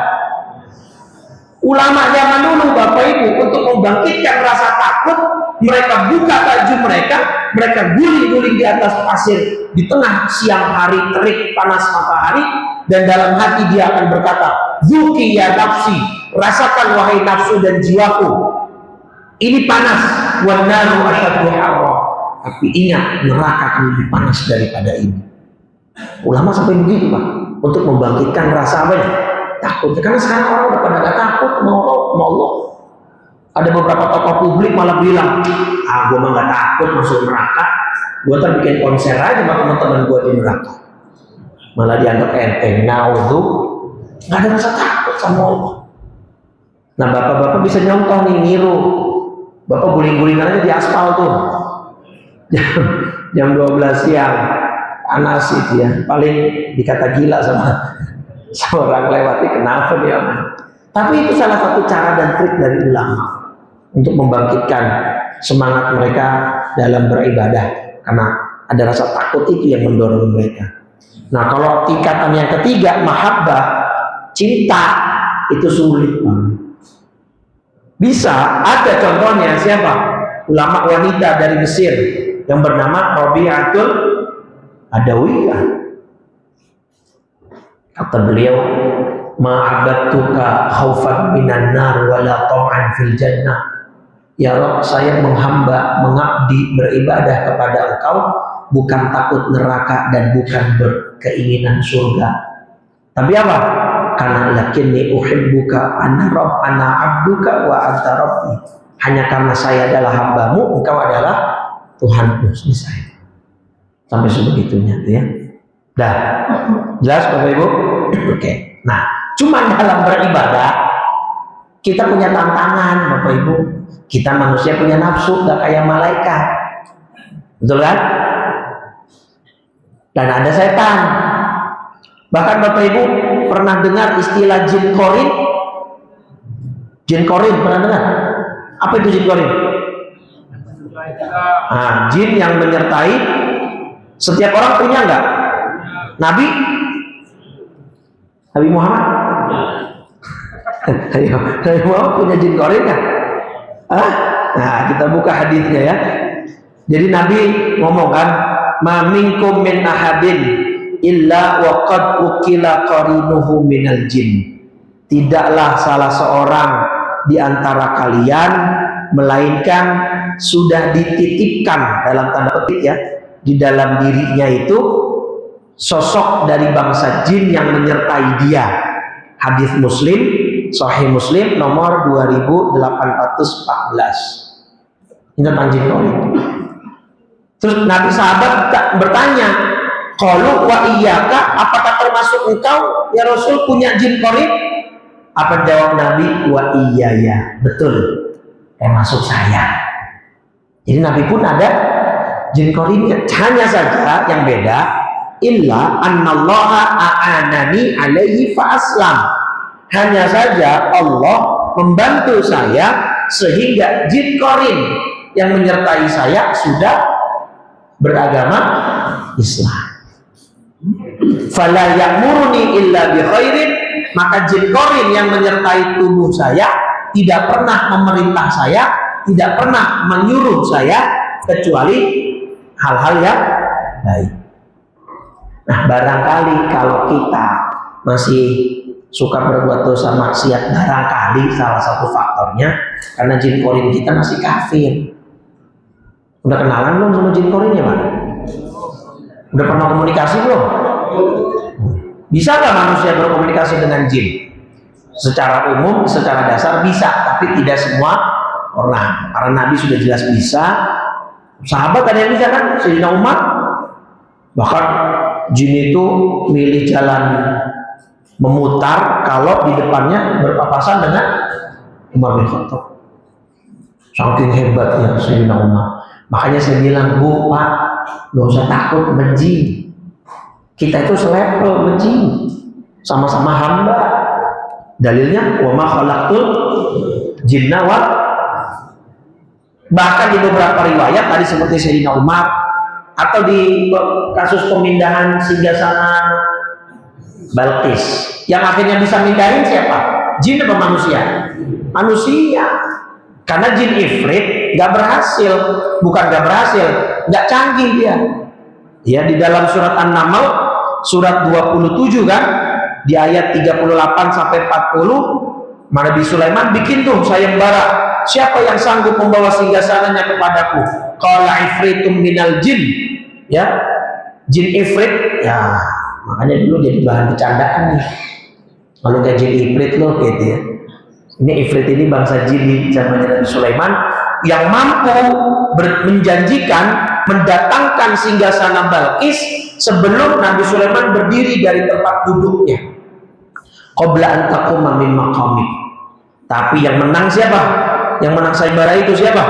Ulama zaman dulu Bapak Ibu untuk membangkitkan rasa takut mereka buka baju mereka guling-guling di atas pasir di tengah siang hari terik panas matahari, dan dalam hati dia akan berkata, "Zuki ya nafsi, rasakan wahai nafsu dan jiwaku, ini panas, wan naru asyaddu harra." Tapi ingat, neraka akan lebih panas daripada ini. Ulama sampai begitu, Pak, untuk membangkitkan rasa apa ya? Takut. Karena sekarang orang udah pada gak takut sama Allah. Ada beberapa tokoh publik malah bilang, gue mah gak takut masuk neraka, gue ntar bikin konser aja sama teman-teman gue di neraka. Malah dianggap enteng. Nah, itu gak ada rasa takut sama Allah. Nah, bapak-bapak bisa nyontoh nih, niru. Bapak guling-gulingan aja di aspal tuh. Jam 12 siang, panas itu ya. Paling dikata gila sama seorang lewati, kenapa dia. Tapi itu salah satu cara dan trik dari ulama untuk membangkitkan semangat mereka dalam beribadah, karena ada rasa takut itu yang mendorong mereka. Nah, kalau tingkatan yang ketiga, mahabbah, cinta, itu sulit banget. Bisa, ada contohnya, siapa? Ulama wanita dari Mesir yang bernama Rabi'atul Adawiyah. Kata beliau, ma'abadtuka khaufan minan nar wala tam'an fil jannah. Ya Rabb, saya menghamba, mengabdi, beribadah kepada Engkau bukan takut neraka dan bukan berkeinginan surga. Tapi apa? Karena lakinni uhibbuka ana rabb ana abduka wa anta rabbi. Hanya karena saya adalah hambamu, engkau adalah Tuhanku. Selesai. Sampai sebegitunya, ya. Dah. Jelas Bapak Ibu? Oke. Nah, cuman dalam beribadah kita punya tantangan, Bapak Ibu. Kita manusia punya nafsu, gak kayak malaikat. Betul kan? Dan ada setan. Bahkan Bapak Ibu pernah dengar istilah jin korin? Jin korin pernah dengar? Apa itu jin korin? Nah, jin yang menyertai setiap orang punya nggak? Nabi Muhammad? Ayo, Nabi Muhammad punya jin korin kan? Nah, kita buka hadisnya ya. Jadi Nabi ngomong kan, "Ma minkum min ahadin illa wa qad ukila qarinuhu minal jin." Tidaklah salah seorang di antara kalian melainkan sudah dititipkan, dalam tanda petik ya, di dalam dirinya itu sosok dari bangsa jin yang menyertai dia. Hadis Muslim, Sahih Muslim nomor 2814. Ini tentang jin korin. Terus Nabi sahabat bertanya, "Qalu wa iyyaka, apakah termasuk engkau ya Rasul punya jin korin?" Apa jawab Nabi? "Wa iyaya." Betul, termasuk saya. Jadi Nabi pun ada jin korinnya. Hanya saja yang beda, illa annallaha a'anani alaihi fa aslam. Hanya saja Allah membantu saya sehingga jin korin yang menyertai saya sudah beragama Islam. Fala ya'muruni illa bi khairin, maka jin korin yang menyertai tubuh saya tidak pernah memerintah saya, tidak pernah menyuruh saya kecuali hal-hal yang baik. Nah, barangkali kalau kita masih suka berbuat dosa maksiat, barangkali salah satu faktornya karena jin korin kita masih kafir. Udah kenalan belum sama jin korinnya, Pak? Udah pernah komunikasi belum? Bisa nggak manusia berkomunikasi dengan jin? Secara umum, secara dasar bisa, tapi tidak semua orang. Karena Nabi sudah jelas bisa. Sahabat ada yang bisa kan? Sayyidina Umar. Bahkan jin itu milih jalan memutar kalau di depannya berpapasan dengan Umar bin Khattab. Saking hebatnya Sayyidina Umar. Makanya saya bilang, Bu, Pak, nggak usah takut sama jin. Kita itu selevel sama jin, sama-sama hamba. Dalilnya, wa ma khalaqtul jinna wal. Bahkan di beberapa riwayat tadi seperti Sayyidina Umar, atau di kasus pemindahan singgasana Balqis, yang akhirnya bisa mindahin siapa? Jin apa manusia? Manusia. Karena jin ifrit nggak berhasil, bukan nggak berhasil, nggak canggih dia. Ya, di dalam surat An-Naml surat 27 kan, di ayat 38 sampai 40, Nabi Sulaiman bikin tuh sayembara. Siapa yang sanggup membawa singgasananya kepadaku? Qala ifritum minal jin. Ya, jin ifrit. Ya, makanya dulu jadi bahan bercandaan nih. Kalau nggak jin ifrit loh gitu ya. Ini ifrit ini bangsa jin di zaman Nabi Sulaiman yang mampu menjanjikan mendatangkan singgasana Balqis sebelum Nabi Sulaiman berdiri dari tempat duduknya. Qabla an taquma min maqamik. Tapi yang menang siapa? Yang menang sayembara itu siapa?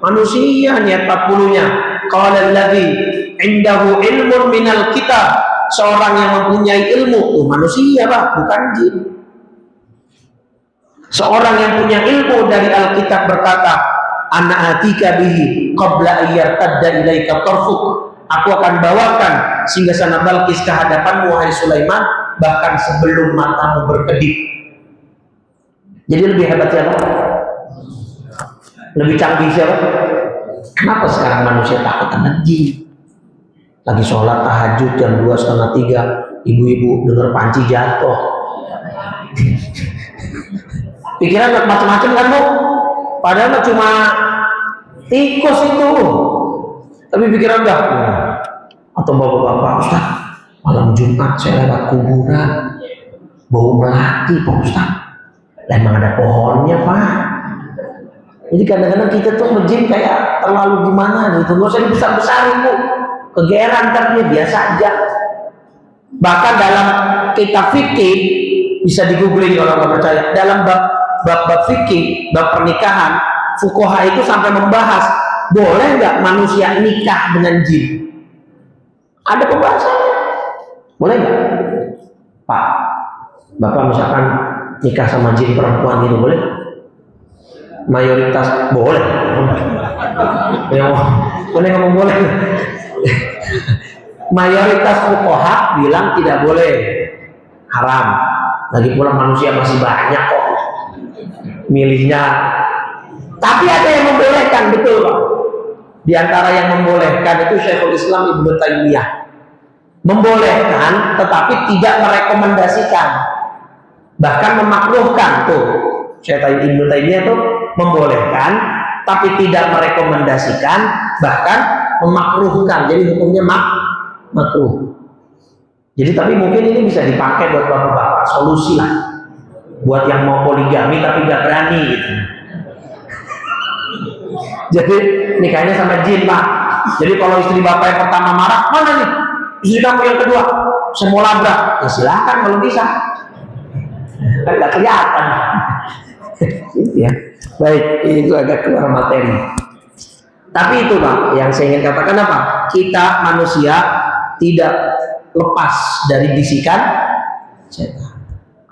Manusia nih 40-nya. Qala alladzi indahu ilmun minal kitab. Seorang yang mempunyai ilmu tuh manusia, Pak, bukan jin. Seorang yang punya ilmu dari Alkitab berkata, ana atika bihi qabla ayyartadda ilaika tarfuk. Aku akan bawakan singgasana Balqis ke hadapanmu wahai Sulaiman, bahkan sebelum matamu berkedip. Jadi lebih hebat siapa? Lebih canggih siapa? Kenapa sekarang manusia takut sama jin? Lagi sholat tahajud jam 2, setengah 3, ibu-ibu dengar panci jatuh. Pikiran macam-macam kan, Bu? Padahal cuma tikus itu. Tapi pikiran enggak. Atau bapak-bapak, Ustaz, malam Jumat saya lewat kuburan, bau melati, Pak Ustaz. Emang ada pohonnya, Pak. Jadi kadang-kadang kita tuh menjin kayak terlalu gimana gitu. Nggak usah dibesar-besarin, Bu. Kegeeran ntar dia biasa aja. Bahkan dalam kitab fikih bisa di-googling kalau nggak percaya. Dalam bab fikih, bab pernikahan, fuqaha itu sampai membahas boleh nggak manusia nikah dengan jin? Ada pembahasannya. Boleh nggak? Pak, Bapak misalkan nikah sama jin perempuan gitu boleh? Mayoritas boleh. Yang boleh ngomong boleh. Mayoritas fuqaha bilang tidak boleh, haram. Lagi pula manusia masih banyak kok milihnya. Tapi ada yang membolehkan, betul Pak. Di antara yang membolehkan itu Syekhul Islam Ibnu Taimiyah. Membolehkan tetapi tidak merekomendasikan. Bahkan memakruhkan tuh. Syekh Ibnu Taimiyah tuh membolehkan tapi tidak merekomendasikan, bahkan memakruhkan. Jadi hukumnya makruh. Jadi tapi mungkin ini bisa dipakai buat bapak-bapak, solusi lah buat yang mau poligami tapi nggak berani gitu. Jadi nikahnya sama jin, Pak. Jadi kalau istri bapak yang pertama marah, mana nih istri kamu yang kedua? Saya mau labrak. Ya silakan kalau bisa. Kan nggak kelihatan. Gitu ya. Baik, itu agak keluar materi. Tapi itu Pak, yang saya ingin katakan apa? Kita manusia tidak lepas dari bisikan setan.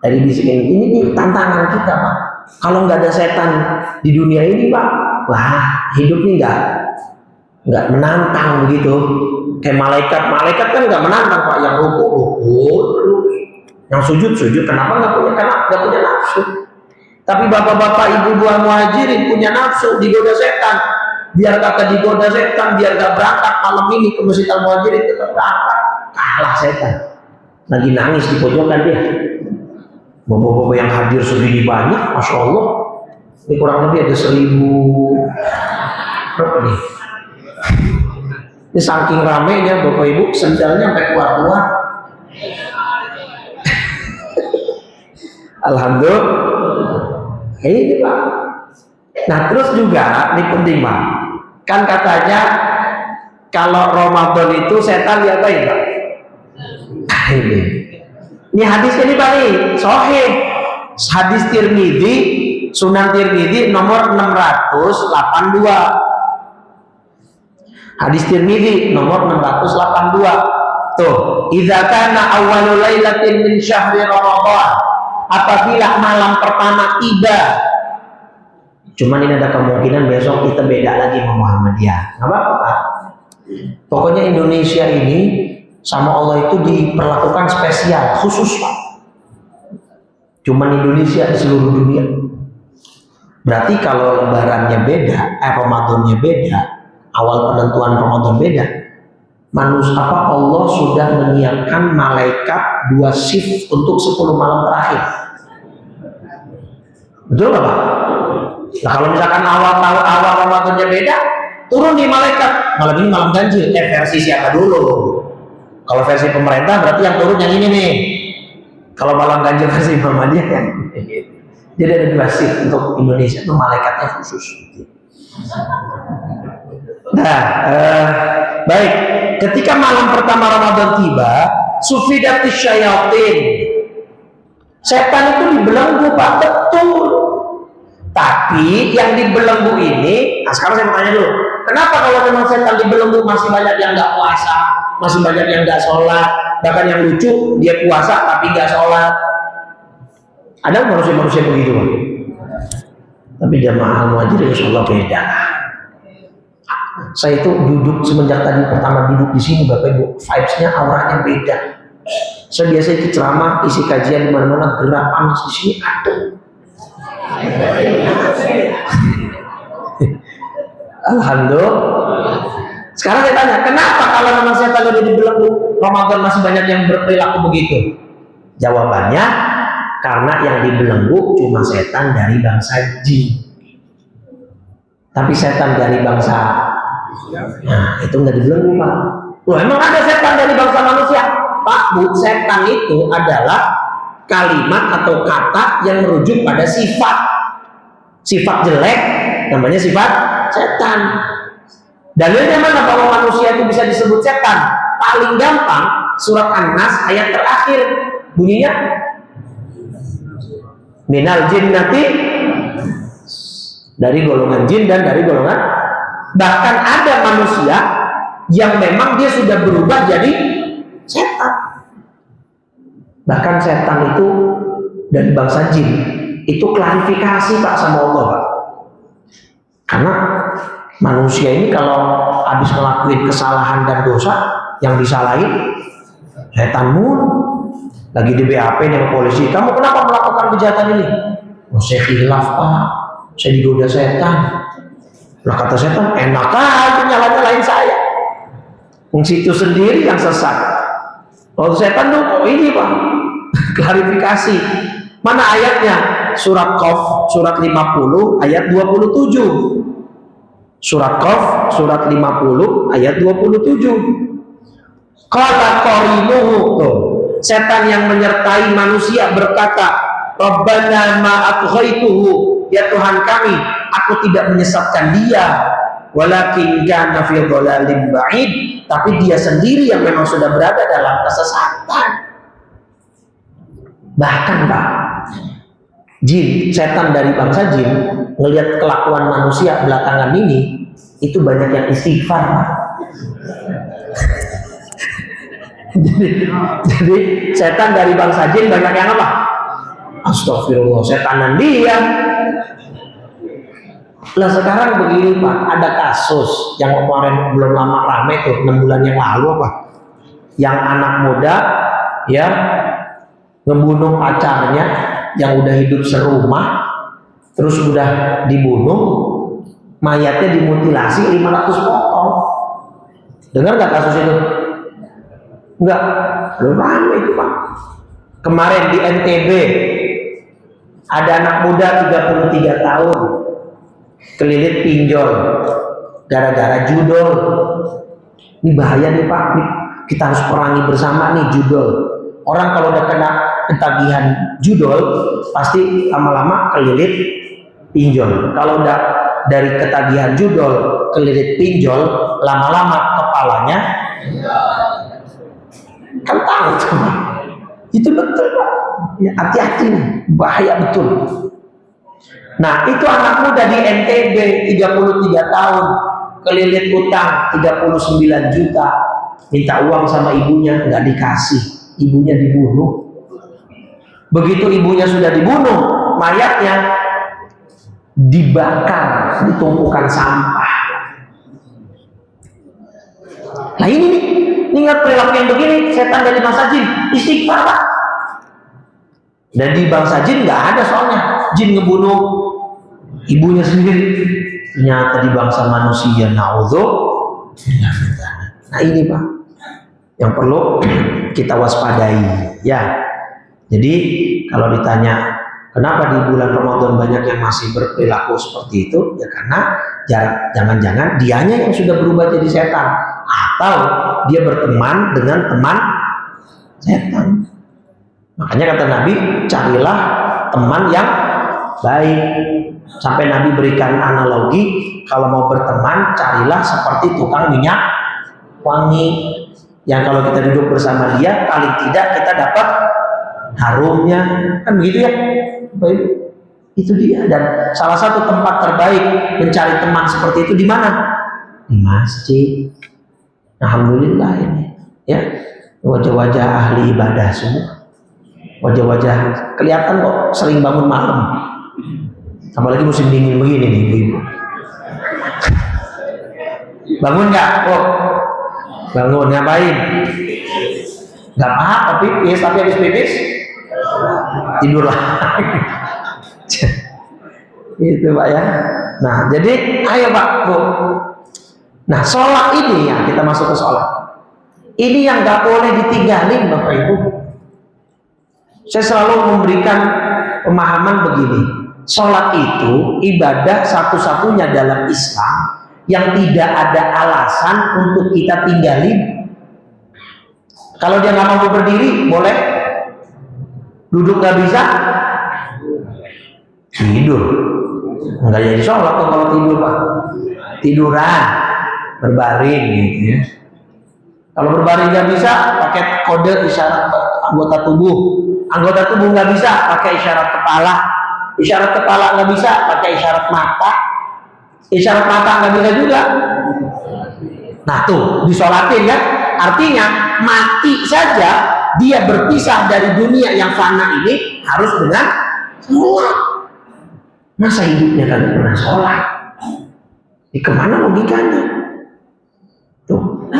Dari bisikan ini tantangan kita, Pak. Kalau nggak ada setan di dunia ini, Pak, wah hidup ini nggak menantang begitu. Kayak malaikat kan nggak menantang, Pak. Yang rukuk, yang sujud. Kenapa nggak punya nafsu? Tapi bapak-bapak, ibu-ibu muhajirin punya nafsu, digoda setan. Biar kata digoda setan, biar gak berangkat malam ini ke Masjid Al-Muhajirin, tetap berangkat. Kalah setan. Lagi nangis di pojokan dia. Bapak-bapak yang hadir segini banyak, Masya Allah. Ini kurang lebih ada 1000. Berapa nih? Ini saking ramenya bapak ibu, sendalnya sampai keluar-keluar. Alhamdulillah. Ini Pak. Nah terus juga ini penting Pak. Kan katanya kalau Ramadan itu setan diapain Pak? Ini hadis ini Pak nih, sahih. Hadis Tirmidzi, Sunan Tirmidzi nomor 682. Hadis Tirmidzi nomor 682. Tuh, idza kana awwalul lailatin min syahri Ramadan. Apabila malam pertama tiba, cuman ini ada kemungkinan besok kita beda lagi sama Muhammadiyah. Nggak apa-apa Pak. Pokoknya Indonesia ini sama Allah itu diperlakukan spesial, khusus Pak. Cuman Indonesia di seluruh dunia. Berarti kalau lebarannya beda, Ramadannya beda, awal penentuan Ramadan beda, manusia Allah sudah menyiapkan malaikat 2 shift untuk 10 malam terakhir. Betul nggak Pak? Nah kalau misalkan awal Ramadannya beda, turun di malaikat, malam ini malam ganjil. Versi siapa dulu? Kalau versi pemerintah berarti yang turun yang ini nih. Kalau malam ganjil versi Muhammadiyah kan. Jadi ada 2 shift untuk Indonesia, itu malaikatnya khusus. Nah, baik. Ketika malam pertama Ramadan tiba, sufidatis syayatin. Setan itu dibelenggu Pak, betul. Tapi yang dibelenggu ini, nah sekarang saya mau tanya dulu, kenapa kalau memang setan dibelenggu masih banyak yang nggak puasa, masih banyak yang nggak sholat, bahkan yang lucu dia puasa tapi nggak sholat? Ada manusia-manusia begitu Pak. Tapi jamaah muhajirin insya Allah beda. Saya itu duduk semenjak tadi pertama duduk di sini Bapak Ibu, vibes-nya auranya beda. Saya biasa ikut ceramah, isi kajian di mana-mana, gerak panas di sini ada. Alhamdulillah. Sekarang saya tanya, kenapa kalau memang setan udah dibelenggu Ramadan masih banyak yang berperilaku begitu? Jawabannya, karena yang dibelenggu cuma setan dari bangsa jin. Tapi setan dari bangsa, nah itu nggak dibelenggu Pak. Loh emang ada setan dari bangsa manusia? Pak Bu, setan itu adalah kalimat atau kata yang merujuk pada sifat jelek, namanya sifat setan. Dalilnya mana bahwa manusia itu bisa disebut setan? Paling gampang surat An-Nas ayat terakhir bunyinya minal jinnati, dari golongan jin dan dari golongan, bahkan ada manusia yang memang dia sudah berubah jadi setan. Bahkan setan itu dari bangsa jin. Itu klarifikasi Pak sama Allah Pak. Karena manusia ini kalau habis ngelakuin kesalahan dan dosa, yang disalahin setanmu. Lagi di BAP nih polisi, kamu kenapa melakukan kejahatan ini? Oh, saya khilaf Pak, saya digoda setan. Lah kata setan, enak aja nyala-nyalain saya. Fungsi itu sendiri yang sesat. Oh setan tuh, oh ini Pak, klarifikasi. Mana ayatnya? Surat Qaf, surat 50, ayat 27. Surat Qaf, surat 50, ayat 27. Qala qarinuhu, tuh. Setan yang menyertai manusia berkata, Rabbana ma atghaituhu, ya Tuhan kami, aku tidak menyesatkan dia, walakin kana fi dhalalim ba'id, tapi dia sendiri yang memang sudah berada dalam kesesatan. Bahkan Pak, jin, setan dari bangsa jin melihat kelakuan manusia belakangan ini, itu banyak yang istighfar Pak. jadi setan dari bangsa jin banyak yang apa? Astagfirullah, setanan dia. Lah sekarang begini Pak, ada kasus yang kemarin belum lama rame tuh, 6 bulan yang lalu apa? Yang anak muda ya ngebunuh pacarnya yang udah hidup serumah, terus udah dibunuh, mayatnya dimutilasi 500 potong. Dengar nggak kasus itu? Enggak, belum lama itu Pak. Kemarin di NTB ada anak muda 33 tahun kelilit pinjol gara-gara judol. Ini bahaya nih Pak, nih, kita harus perangi bersama nih judol. Orang kalau udah kena ketagihan judol pasti lama-lama kelilit pinjol. Kalau udah dari ketagihan judol kelilit pinjol, lama-lama kepalanya kan tahu tuh. Itu betul Pak, ya, hati-hati, bahaya betul. Nah itu anak muda di NTB 33 tahun kelilit utang 39 juta, minta uang sama ibunya, nggak dikasih, ibunya dibunuh. Begitu ibunya sudah dibunuh, mayatnya dibakar di tumpukan sampah. Nah ini nih, ingat perilaku yang begini, setan dari bangsa jin, istighfar Pak. Dan di bangsa jin nggak ada soalnya jin ngebunuh ibunya sendiri ternyata di bangsa manusia. Naudzubillah. Nah ini Pak yang perlu kita waspadai ya. Jadi kalau ditanya kenapa di bulan Ramadan banyak yang masih berperilaku seperti itu, ya karena jangan-jangan dianya yang sudah berubah jadi setan, atau dia berteman dengan teman setan. Makanya kata Nabi, carilah teman yang baik. Sampai Nabi berikan analogi, kalau mau berteman, carilah seperti tukang minyak wangi, yang kalau kita duduk bersama dia, paling tidak kita dapat harumnya, kan begitu ya. Baik, itu dia. Dan salah satu tempat terbaik mencari teman seperti itu di mana? Di masjid. Alhamdulillah ini ya, wajah-wajah ahli ibadah semua, wajah-wajah kelihatan kok sering bangun malam, apalagi musim dingin begini nih ibu. Bangun nggak? Oh, bangun ngapain? Nggak apa-apa, pipis, tapi habis pipis tidur lah. Itu Pak ya. Nah jadi ayo Pak Bu. Nah sholat ini ya, kita masuk ke sholat. Ini yang nggak boleh ditinggalin Bapak Ibu. Saya selalu memberikan pemahaman begini. Sholat itu ibadah satu-satunya dalam Islam yang tidak ada alasan untuk kita tinggalin. Kalau dia nggak mampu berdiri, boleh. Duduk nggak bisa, tidur. Nggak jadi sholat kalau tidur Pak. Tiduran, berbaring gitu ya. Kalau berbaring nggak bisa, pakai kode isyarat anggota tubuh. Anggota tubuh nggak bisa, pakai isyarat kepala. Isyarat kepala nggak bisa, pakai isyarat mata. Isyarat mata nggak bisa juga. Nah tuh, disolatin kan? Artinya mati saja dia berpisah dari dunia yang fana ini harus dengan sholat. Masa hidupnya kagak pernah sholat? Kemana logikanya? Tuh.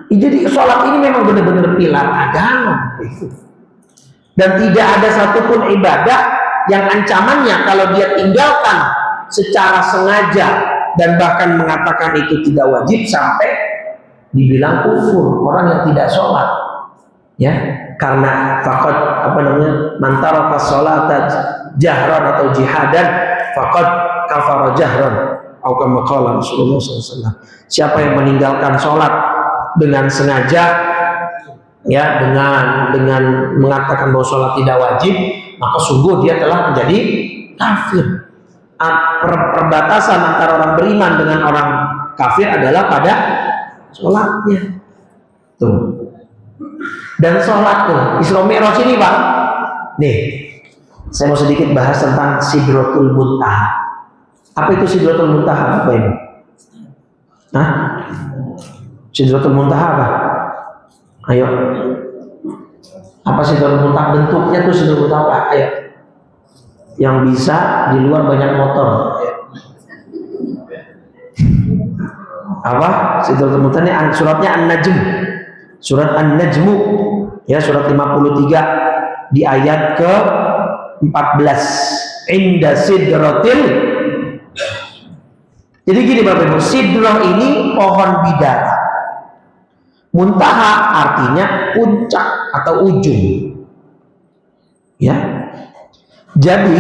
Jadi sholat ini memang benar-benar pilar agama. Dan tidak ada satupun ibadah yang ancamannya kalau dia tinggalkan secara sengaja dan bahkan mengatakan itu tidak wajib sampai dibilang kufur, orang yang tidak sholat. Ya, karena faqad mantaraka sholata jahran atau jihadan faqad kafara jahran atau kama qala Rasulullah SAW. Siapa yang meninggalkan sholat dengan sengaja, ya, dengan mengatakan bahwa sholat tidak wajib, maka sungguh dia telah menjadi kafir. Perbatasan antara orang beriman dengan orang kafir adalah pada sholatnya. Tuh. Dan sholat tuh Isra Mi'raj ini Pak. Nih, saya mau sedikit bahas tentang Sidratul Muntaha. Apa itu Sidratul Muntaha Bapak Ibu? Hah? Sidratul Muntaha apa? Ayo. Apa Sidratul Muntaha? Bentuknya tuh Sidratul Muntaha apa? Ayo. Yang bisa di luar banyak motor. Apa? Sidratul Muntaha ini suratnya An-Najm. Surat An-Najmu, ya, surat 53 di ayat ke-14. Inda sidratil. Jadi gini Bapak Ibu, sidrah ini pohon bidara. Muntaha artinya puncak atau ujung. Ya. Jadi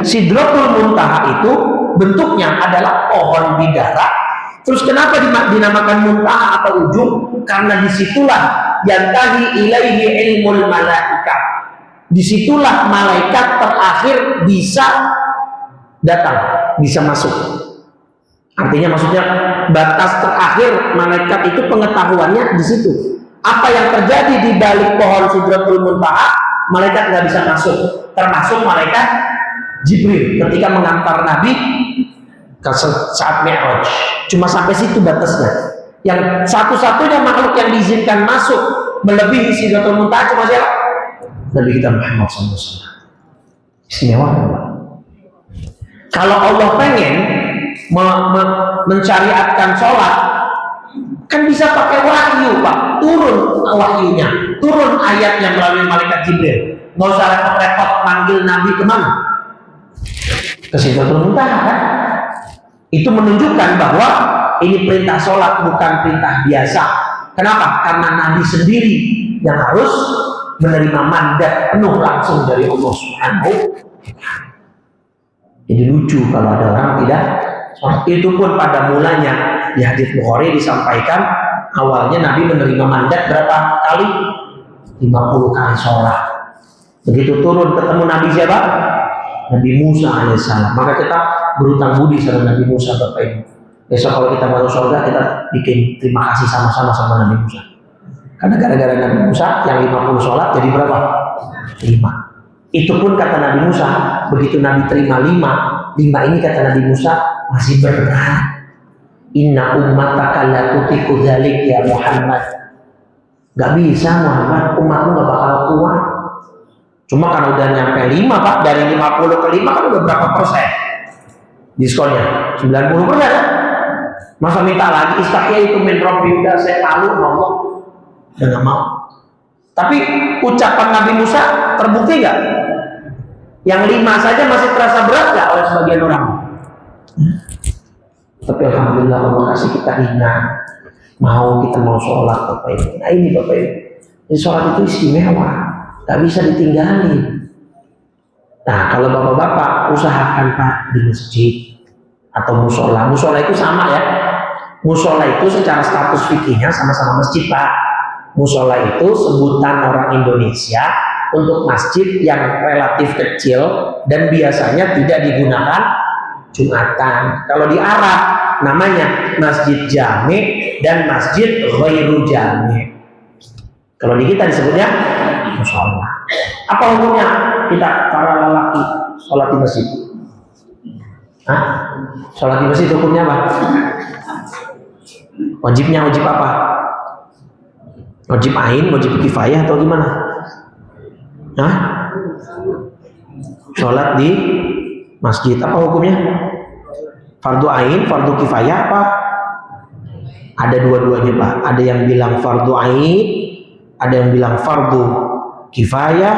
sidratul muntaha itu bentuknya adalah pohon bidara. Terus kenapa dinamakan muntaha atau ujung? Karena disitulah yantahi ilaihi ilmul malaikat. Disitulah malaikat terakhir bisa datang, bisa masuk. Artinya maksudnya batas terakhir malaikat itu pengetahuannya di situ. Apa yang terjadi di balik pohon Sidratul Muntaha, malaikat nggak bisa masuk. Termasuk malaikat Jibril ketika mengantar Nabi saat Mi'raj. Cuma sampai situ batasnya. Yang satu-satunya makhluk yang diizinkan masuk melebihi Sidratul Muntaha cuma siapa? Nabi kita Muhammad SAW. Istimewa. Kalau Allah pengen mencariatkan sholat, kan bisa pakai wahyu Pak. Turun wahyunya, turun ayatnya melalui malaikat Jibril. Nggak usah repot-repot manggil Nabi kemana? ke Sidratul Muntaha kan? Itu menunjukkan bahwa ini perintah sholat bukan perintah biasa. Kenapa? Karena Nabi sendiri yang harus menerima mandat penuh langsung dari Allah Subhanahu. Jadi lucu kalau ada orang tidak sholat. Itu pun pada mulanya di hadits Bukhari disampaikan awalnya Nabi menerima mandat berapa kali? 50 kali sholat. Begitu turun ketemu Nabi siapa? Nabi Musa alaihissalam. Maka kita berutang budi sama Nabi Musa, Bapak Ibu. Besok kalau kita masuk surga, kita bikin terima kasih sama-sama sama Nabi Musa. Karena gara-gara Nabi Musa yang 50 sholat jadi berapa? 5. Itu pun kata Nabi Musa, begitu Nabi terima 5 ini kata Nabi Musa masih berat. Inna ummataka la tutiku dzalik ya Muhammad. Gak bisa Muhammad, umatmu gak bakal kuat. Cuma kan udah nyampe 5 Pak, dari 50 ke 5 kan udah berapa persen diskonnya? 90%. Masa minta lagi istahya itu min rabbi, udah saya malu ngomong udah gak mau. Tapi ucapan Nabi Musa terbukti gak? Yang 5 saja masih terasa berat gak oleh sebagian orang? Tapi alhamdulillah Allah kasih kita ingat, kita mau sholat Bapak Ibu. Nah ini Bapak Ibu, jadi sholat itu istimewa, gak bisa ditinggalin. Nah kalau bapak-bapak usahakan Pak di masjid atau musola. Musola itu sama ya. Musola itu secara status fikihnya sama-sama masjid Pak. Musola itu sebutan orang Indonesia untuk masjid yang relatif kecil dan biasanya tidak digunakan Jumatan. Kalau di Arab namanya masjid jami dan masjid ghairu jami. Kalau di kita disebutnya musola. Apa hukumnya kita para lelaki sholat di masjid? Hah? Sholat di masjid hukumnya apa? Wajibnya wajib apa? Wajib ain, wajib kifayah atau gimana? Hah? Sholat di masjid apa hukumnya? Fardu ain, fardu kifayah apa? Ada dua-duanya Pak. Ada yang bilang fardu ain, ada yang bilang fardu kifayah,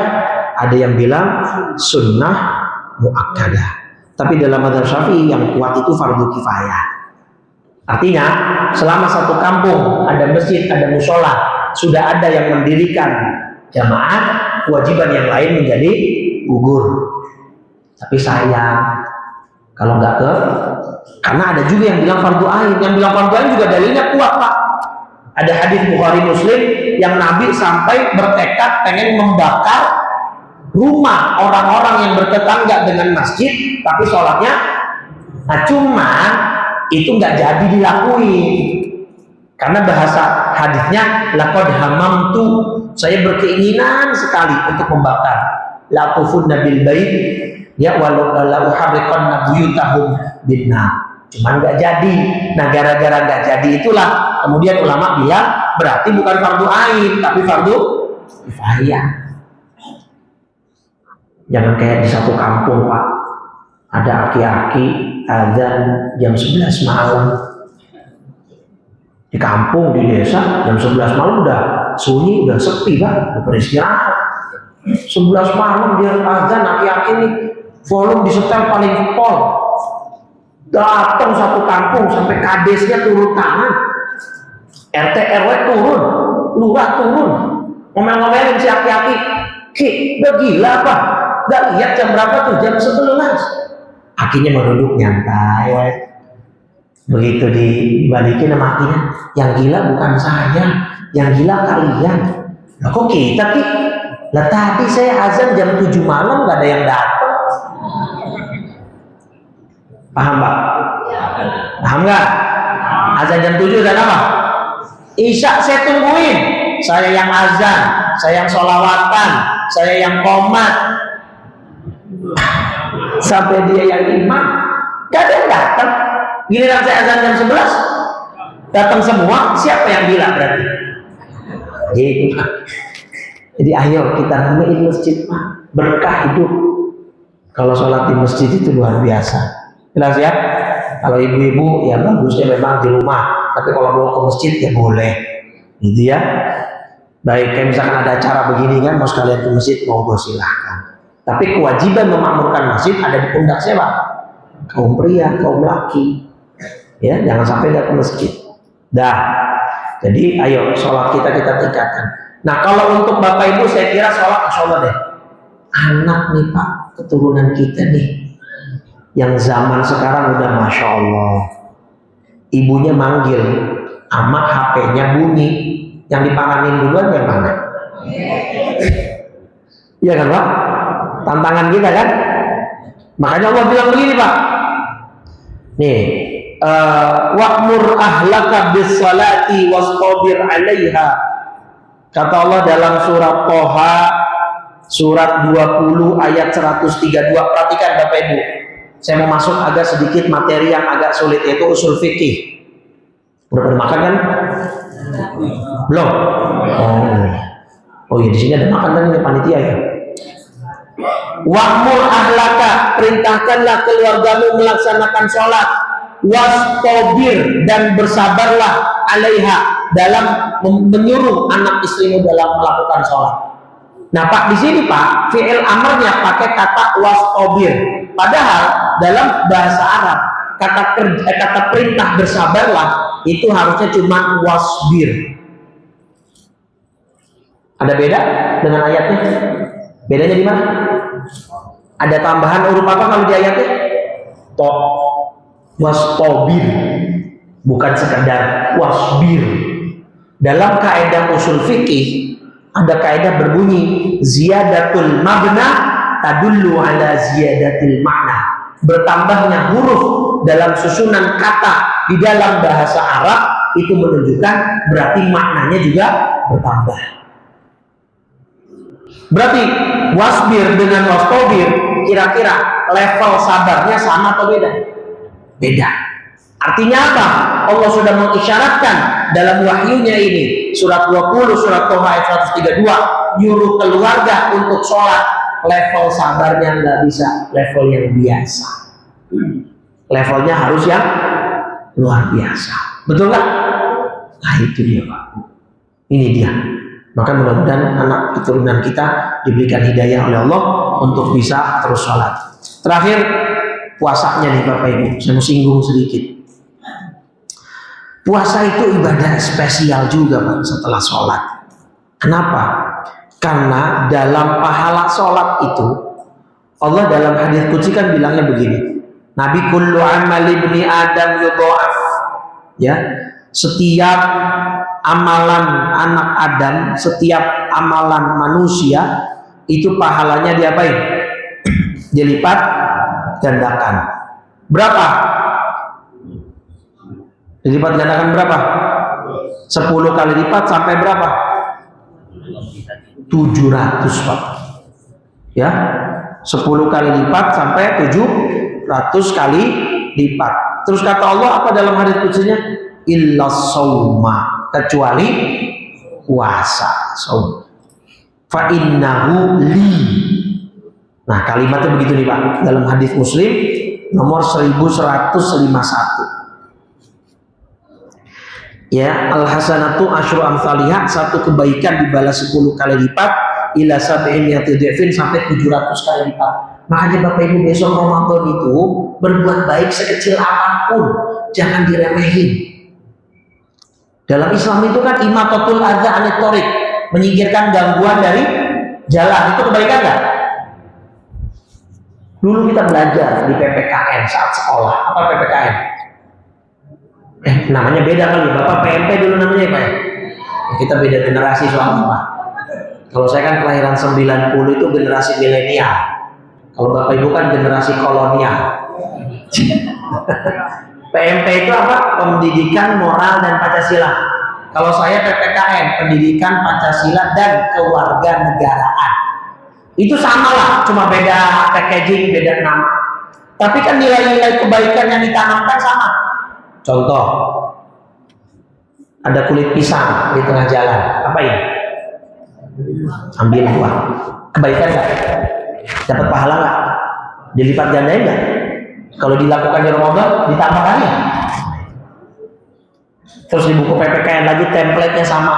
ada yang bilang sunnah muakkadah. Tapi dalam mazhab Syafi'i yang kuat itu fardu kifayah. Artinya selama satu kampung ada masjid, ada musola, sudah ada yang mendirikan jamaah, kewajiban yang lain menjadi gugur. Tapi sayang kalau nggak karena ada juga yang bilang fardu ain. Yang bilang fardu ain juga dalilnya kuat Pak. Ada hadis Bukhari Muslim yang Nabi sampai bertekad pengen membakar rumah orang-orang yang bertetangga dengan masjid, tapi sholatnya, nah cuma itu nggak jadi dilakuin karena bahasa hadisnya laqad hamamtu, saya berkeinginan sekali untuk membakar la tufunna bil bait ya walau la uharriqanna buyutahum binnar, cuman nggak jadi. Nah gara-gara nggak jadi itulah kemudian ulama bilang berarti bukan fardu ain tapi fardu kifayah. Jangan kayak di satu kampung Pak, ada aki-aki azan jam 11 malam. Di kampung, di desa jam 11 malam udah sunyi, udah sepi Pak, udah beristirahat. 11 malam dia azan, aki-aki ini volume disetel paling pol. Datang satu kampung sampai kadesnya turun tangan, RT RW turun, lurah turun, ngomel-ngomelin si aki-aki. Ki, udah gila Pak, gak lihat jam berapa tuh, jam 11. Akinya meruduk nyantai. Begitu dibalikin sama akinya, yang gila bukan saya, yang gila kalian. Lah kok kita Ki? Lah tadi saya azan jam 7 malam gak ada yang datang. Paham Pak? Paham gak? Azan jam 7 dan apa? Isya saya tungguin, saya yang azan, saya yang sholawatan, saya yang qomat, sampai dia yang imam, gak ada yang datang. Giliran saya azan jam 11 datang semua, siapa yang gila berarti? Gitu. Jadi ayo kita ramein masjid Pak, berkah hidup. Kalau sholat di masjid itu luar biasa. Jelas ya? Kalau ibu-ibu ya bagusnya memang di rumah, tapi kalau mau ke masjid ya boleh, gitu ya. Baik, kayak misalkan ada acara begini kan, mau sekalian ke masjid, monggo silahkan. Tapi kewajiban memakmurkan masjid ada di pundak siapa? kaum pria, kaum laki. Ya, jangan sampai nggak ke masjid. Dah. Jadi ayo sholat kita tingkatkan. Nah kalau untuk bapak ibu saya kira sholat insya Allah deh. Anak nih pak, keturunan kita nih, yang zaman sekarang udah masya Allah. Ibunya manggil, ama HP-nya bunyi, yang diparanin duluan yang mana? Iya kan pak? Tantangan kita kan? Makanya Allah bilang begini pak. Nih, wa'mur ahlaka bis salati wastabir 'alaiha. Kata Allah dalam surat Toha surat 20 ayat 132. Perhatikan Bapak Ibu. Saya mau masuk agak sedikit materi yang agak sulit, yaitu usul fikih. Udah pada makan kan? Belum? Oh iya, di sini ada makan kan, ini panitia ya. Wa'mur ahlaka, perintahkanlah keluargamu melaksanakan sholat. Wastabir, dan bersabarlah 'alaiha, dalam menyuruh anak istrimu dalam melakukan sholat. Nah Pak, di sini Pak, fi'il amarnya pakai kata wastabir. Padahal dalam bahasa Arab kata perintah bersabarlah itu harusnya cuma wasbir. Ada beda dengan ayatnya? Bedanya di mana? Ada tambahan huruf apa kalau di ayatnya? To, wastabir, bukan sekedar wasbir. Dalam kaidah usul fikih ada kaidah berbunyi ziyadatul mabna tadullu ala ziyadatil makna. Bertambahnya huruf dalam susunan kata di dalam bahasa Arab itu menunjukkan berarti maknanya juga bertambah. Berarti wasbir dengan wastabir kira-kira level sabarnya sama atau beda? Beda. Artinya apa? Allah sudah mengisyaratkan dalam wahyunya ini, surat 20 surat Toha ayat 132, nyuruh keluarga untuk sholat. Level sabarnya nggak bisa level yang biasa, levelnya harus yang luar biasa. Betul nggak? Nah itu dia Pak, ini dia. Maka mudah-mudahan anak keturunan kita diberikan hidayah oleh Allah untuk bisa terus sholat. Terakhir, puasanya nih Bapak Ibu, saya mau singgung sedikit. Puasa itu ibadah spesial juga Pak setelah sholat. Kenapa? Karena dalam pahala sholat itu, Allah dalam hadis qudsi kan bilangnya begini, Nabi kullu amal ibni Adam yudha'af. Ya, setiap amalan anak Adam, setiap amalan manusia itu pahalanya diapain? Dilipat gandakan. Berapa? Dilipat gandakan berapa? 10 kali lipat sampai berapa? 700 Pak. Ya, 10 kali lipat sampai 700 kali lipat. Terus kata Allah apa dalam hadis qudsnya? Illa shauma, kecuali puasa, saum. Fa innahu li. Nah, kalimatnya begitu nih Pak dalam hadis Muslim nomor 1151. Ya, al-hasanatu asyru amsalihah, satu kebaikan dibalas 10 kali lipat ila sab'in yatidhifin, sampai 700 kali lipat. Makanya Bapak Ibu besok Ramadan itu berbuat baik sekecil apapun jangan diremehin. Dalam Islam itu kan imatatul adza anit thoriq, menyingkirkan gangguan dari jalan, itu kebaikan nggak? Dulu kita belajar di PPKN saat sekolah. Apa PPKN? Namanya beda kali. Bapak PMP dulu namanya Pak ya? Kita beda generasi soalnya Pak. Kalau saya kan kelahiran 90 itu generasi milenial. Kalau Bapak Ibu kan generasi kolonial. PMP itu apa? Pendidikan Moral dan Pancasila. Kalau saya PPKN, Pendidikan Pancasila dan Kewarganegaraan. Itu sama lah, cuma beda packaging, beda nama. Tapi kan nilai-nilai kebaikan yang ditanamkan sama. Contoh, ada kulit pisang di tengah jalan, apa ini? Ambil buah. Kebaikan nggak? Dapat pahala nggak? Dilipat gandain nggak? Kalau dilakukan di Ramadan, ditambah kali. Terus di buku PPKN lagi template-nya sama.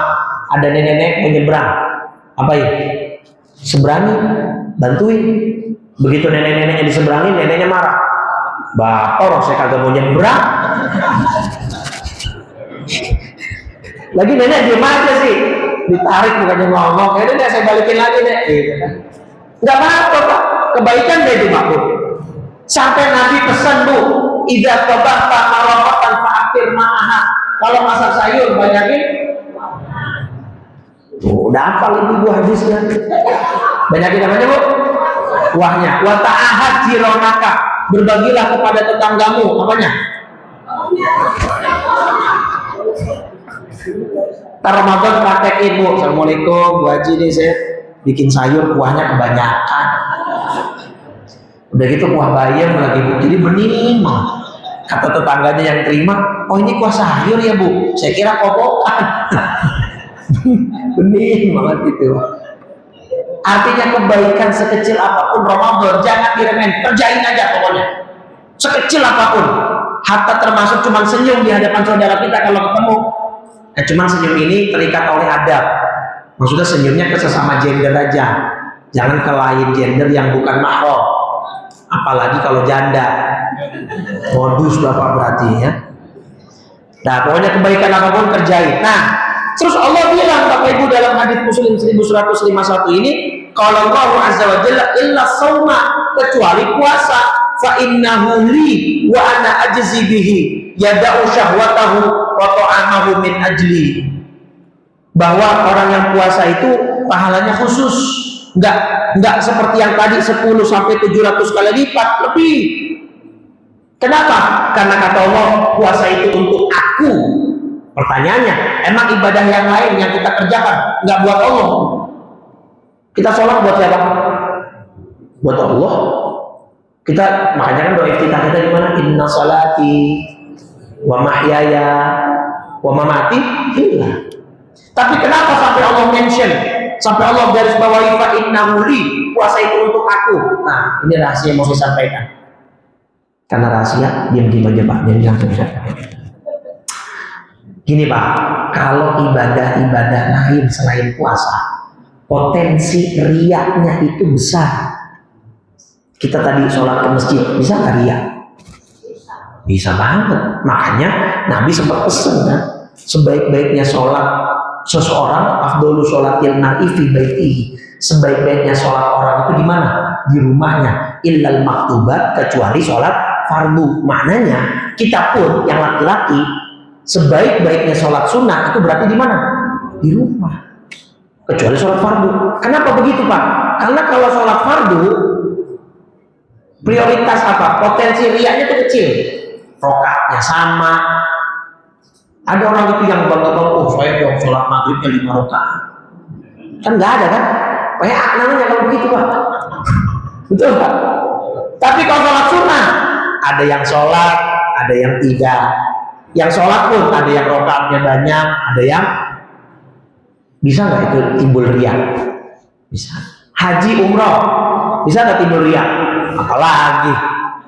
Ada nenek-nenek menyeberang. Apa ini? Seberangi, bantuin. Begitu nenek-neneknya diseberangin, neneknya marah. Bapak orang saya kagak mau nyebrang. Lagi nenek diem aja sih, ditarik bukannya ngomong. Ya udah saya balikin lagi deh. Gitu kan. Nggak apa-apa Pak, kebaikan deh itu Pak Bu. Sampai Nabi pesan Bu, idza tabaqta maraqatan fa'akhir ma'aha. Kalau masak sayur banyakin. Tuh, udah hafal ibu hadisnya. Banyakin namanya Bu? Kuahnya. Wa ta'ahad jironaka. Berbagilah kepada tetanggamu. Apanya? Ntar Ramadan praktekin Bu. Assalamualaikum Bu Haji nih saya bikin sayur kuahnya kebanyakan. Udah gitu kuah bayam lagi Bu. Jadi bening banget. Kata tetangganya yang terima, oh ini kuah sayur ya Bu. Saya kira kokokan. Bening banget gitu. Artinya kebaikan sekecil apapun Ramadan jangan diremehin, kerjain aja pokoknya. Sekecil apapun, hatta termasuk cuman senyum di hadapan saudara kita kalau ketemu. Cuman senyum ini terikat oleh adab. Maksudnya senyumnya ke sesama gender aja, jangan ke lain gender yang bukan mahram. Apalagi kalau janda. Modus Bapak berarti ya. Nah pokoknya kebaikan apapun kerjain. Nah terus Allah bilang Bapak Ibu dalam hadits Muslim 1151 ini, kalau Allah Azza wa Jalla illa shauma, kecuali puasa, fa innahu li wa ana ajzi bihi yada'u syahwatahu wa ta'amahu min ajli. Bahwa orang yang puasa itu pahalanya khusus, enggak seperti yang tadi 10 sampai 700 kali lipat lebih. Kenapa? Karena kata Allah puasa itu untuk aku. Pertanyaannya, emang ibadah yang lain yang kita kerjakan nggak buat Allah? Kita sholat buat siapa? Buat Allah. Kita makanya kan doa iftitah kita gimana? Inna salati wa mahyaya wa mamati lillah. Tapi kenapa sampai Allah mention, sampai Allah garis bawahi fa innahu li, puasa itu untuk aku? Nah, ini rahasia yang mau saya sampaikan. Karena rahasia, diam-diam aja Pak, jangan langsung sampaikan. Gini Pak, kalau ibadah-ibadah lain selain puasa, potensi riaknya itu besar. Kita tadi sholat ke masjid, bisa nggak riak? Bisa banget. Makanya Nabi sempat pesan kan, sebaik-baiknya sholat seseorang, afdolu sholatil mar'i fi baitihi. Sebaik-baiknya sholat orang itu di mana? Di rumahnya. Illal maktubat, kecuali sholat fardu. Maknanya kita pun yang laki-laki, sebaik-baiknya sholat sunnah itu berarti di mana? Di rumah. Kecuali sholat fardu. Kenapa begitu Pak? Karena kalau sholat fardu, prioritas apa? Potensi riaknya itu kecil. Rakaatnya sama. Ada orang itu yang bangga-bangga, oh saya dong sholat maghribnya 5 rakaat. Kan nggak ada kan? Kayak namanya kalau begitu Pak. Betul Pak? Tapi kalau sholat sunnah, ada yang sholat, ada yang tidak. Yang sholat pun ada yang rakaatnya banyak, ada yang bisa nggak itu timbul riya? Bisa. Haji umroh bisa nggak timbul riya? Apalagi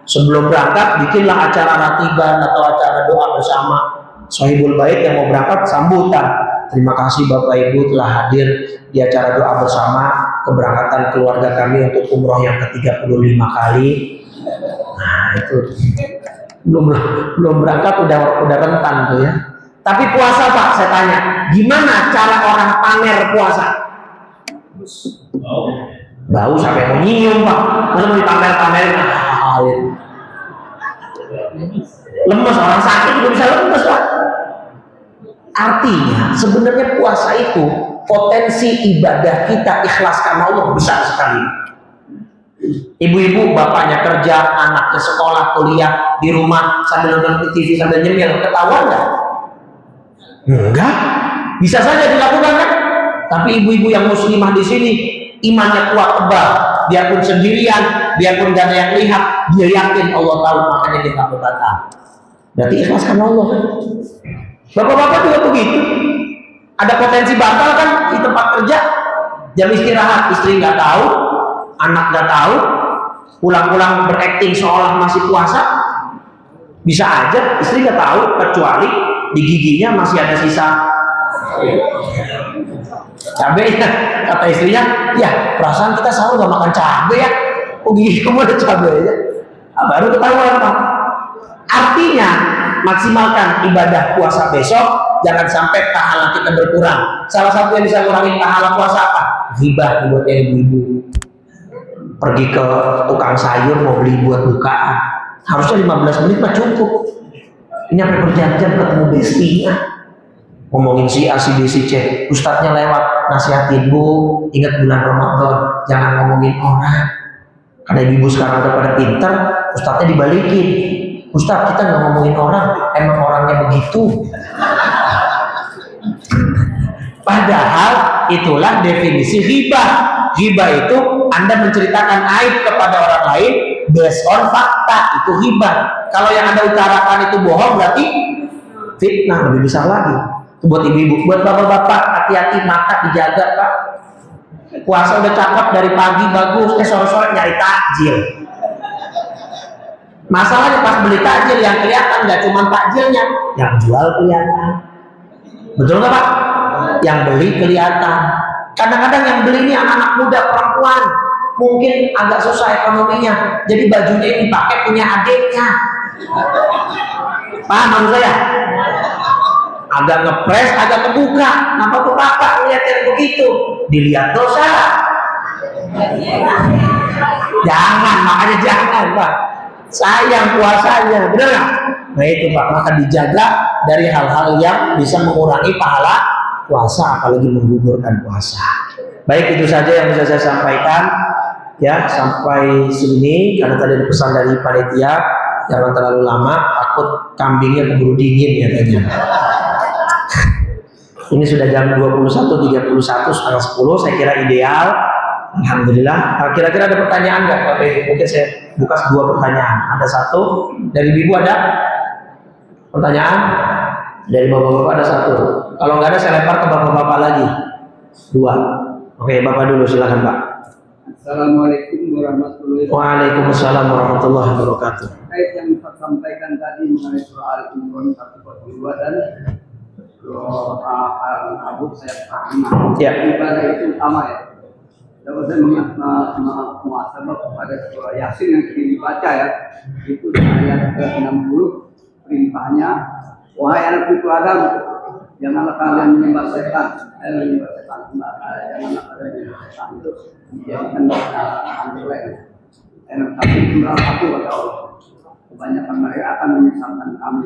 sebelum berangkat bikinlah acara ratiban atau acara doa bersama. Sohibul bait yang mau berangkat sambutan. Terima kasih Bapak Ibu telah hadir di acara doa bersama keberangkatan keluarga kami untuk umroh yang ke-35 kali. Nah itu belum berangkat udah rentan tuh ya. Tapi puasa Pak, saya tanya, gimana cara orang pamer puasa? Bau sampai mau nyium Pak, masa mau dipamer-pamerin? Lemes, orang sakit juga bisa lemes Pak. Artinya sebenarnya puasa itu potensi ibadah kita ikhlas karena Allah besar sekali. Ibu-ibu bapaknya kerja, anaknya sekolah, kuliah, di rumah sambil nonton TV sambil nyemil, ketahuan nggak? Enggak, bisa saja dilakukan kan? Tapi ibu-ibu yang muslimah di sini imannya kuat tebal, biarpun sendirian, biarpun gak ada yang lihat, dia yakin Allah tahu, makanya dia tak berbatal. Berarti ikhlas karena Allah kan? Bapak-bapak juga begitu. Ada potensi batal kan di tempat kerja, jam istirahat istri nggak tahu, anak nggak tahu, pulang-pulang berakting seolah masih puasa, bisa aja istri nggak tahu, kecuali di giginya masih ada sisa cabai ya. Kata istrinya, ya perasaan kita sahur nggak makan cabai ya, oh gigi kamu ada cabai ya. baru ketahuan Pak. Artinya maksimalkan ibadah puasa besok, jangan sampai pahala kita berkurang. Salah satu yang bisa ngurangin pahala puasa apa? Ghibah buat yang ibu-ibu. Pergi ke tukang sayur mau beli buat bukaan, harusnya 15 menit mah cukup. Ini sampai berjam-jam ketemu bestinya, ngomongin si A, si B, si C. Ustadznya lewat, nasihatin, Bu, ingat bulan Ramadan, jangan ngomongin orang. Karena ibu sekarang udah pada pinter, ustadznya dibalikin. Ustadz, kita nggak ngomongin orang, emang orangnya begitu. Padahal itulah definisi ghibah. Ghibah itu Anda menceritakan aib kepada orang lain based on fakta, itu ghibah. Kalau yang Anda utarakan itu bohong, berarti fitnah, lebih besar lagi. Itu buat ibu-ibu, buat bapak-bapak, hati-hati, mata dijaga Pak. Puasa udah cakep dari pagi bagus, sore-sore nyari takjil. Masalahnya pas beli takjil yang kelihatan nggak cuma takjilnya, yang jual kelihatan. Betul nggak Pak? Yang beli kelihatan. Kadang-kadang yang beli ini anak-anak muda, perempuan, mungkin agak susah ekonominya, jadi bajunya ini pakai punya adiknya. Paham maksud saya? Agak ngepres, agak kebuka. Kenapa tuh kakak lihat yang begitu? Dilihat dosa. Jangan, makanya jangan Pak. Sayang puasanya, benar nggak? Nah itu Pak, maka dijaga dari hal-hal yang bisa mengurangi pahala puasa, apalagi menggugurkan puasa. Baik, itu saja yang bisa saya sampaikan ya sampai sini, karena tadi ada pesan dari panitia jangan terlalu lama, takut kambingnya keburu dingin ya tadi. Ini sudah jam 21.31, setengah 10, saya kira ideal. Alhamdulillah. Kira-kira ada pertanyaan nggak Bapak Ibu? Mungkin saya buka 2 pertanyaan. Ada 1 dari Ibu, ada pertanyaan? Dari bapak-bapak ada 1. Kalau nggak ada saya lempar ke bapak-bapak lagi. 2. Oke, Bapak dulu silakan Pak. Assalamualaikum warahmatullahi wabarakatuh. Waalaikumsalam warahmatullahi wabarakatuh. Terkait yang Pak sampaikan tadi mengenai surah Al-Imran 142 dan surah Al-Ankabut saya paham. Ya. Ibadah itu utama ya. Dapat saya muhasabah kepada surah Yasin yang sering dibaca ya. Itu ayat ke-60 perintahnya, wahai anak cucu Adam, janganlah kalian menyembah setan. Janganlah kalian menyembah setan itu dijadikan anggota lain. Tapi jumlah aku kata Allah, kebanyakan mereka akan menyesatkan kami.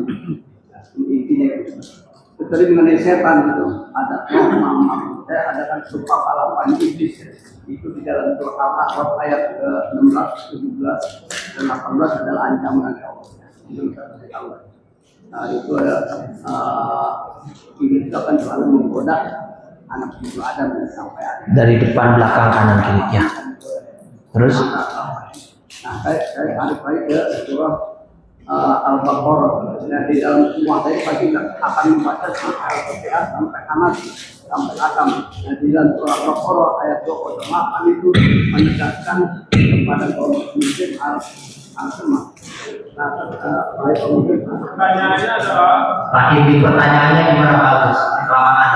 Intinya itu. Kecuali mengenai setan itu ada saya adakan sumpah alapan iblis itu di dalam surah Al-A'raf ayat ke-16, 17 dan 18 adalah ancaman dari Allah. Nah itu iblis akan selalu menggoda anak cucu Adam sampai akhir. Dari depan, belakang, kanan, kiri ya. Terus? Nah saya balik lagi ke surah Al-Baqarah. Dan di dalam semua saya pasti akan membaca sampai Al-Fatihah, sampai Anas, sampai Akam. Dan di dalam surah Al-Baqarah ayat 28 itu menegaskan kepada kaum muslim al-semah. Nah, Pertanyaannya adalah Pak Ibu, pertanyaannya gimana Pak Agus? Kelamaan.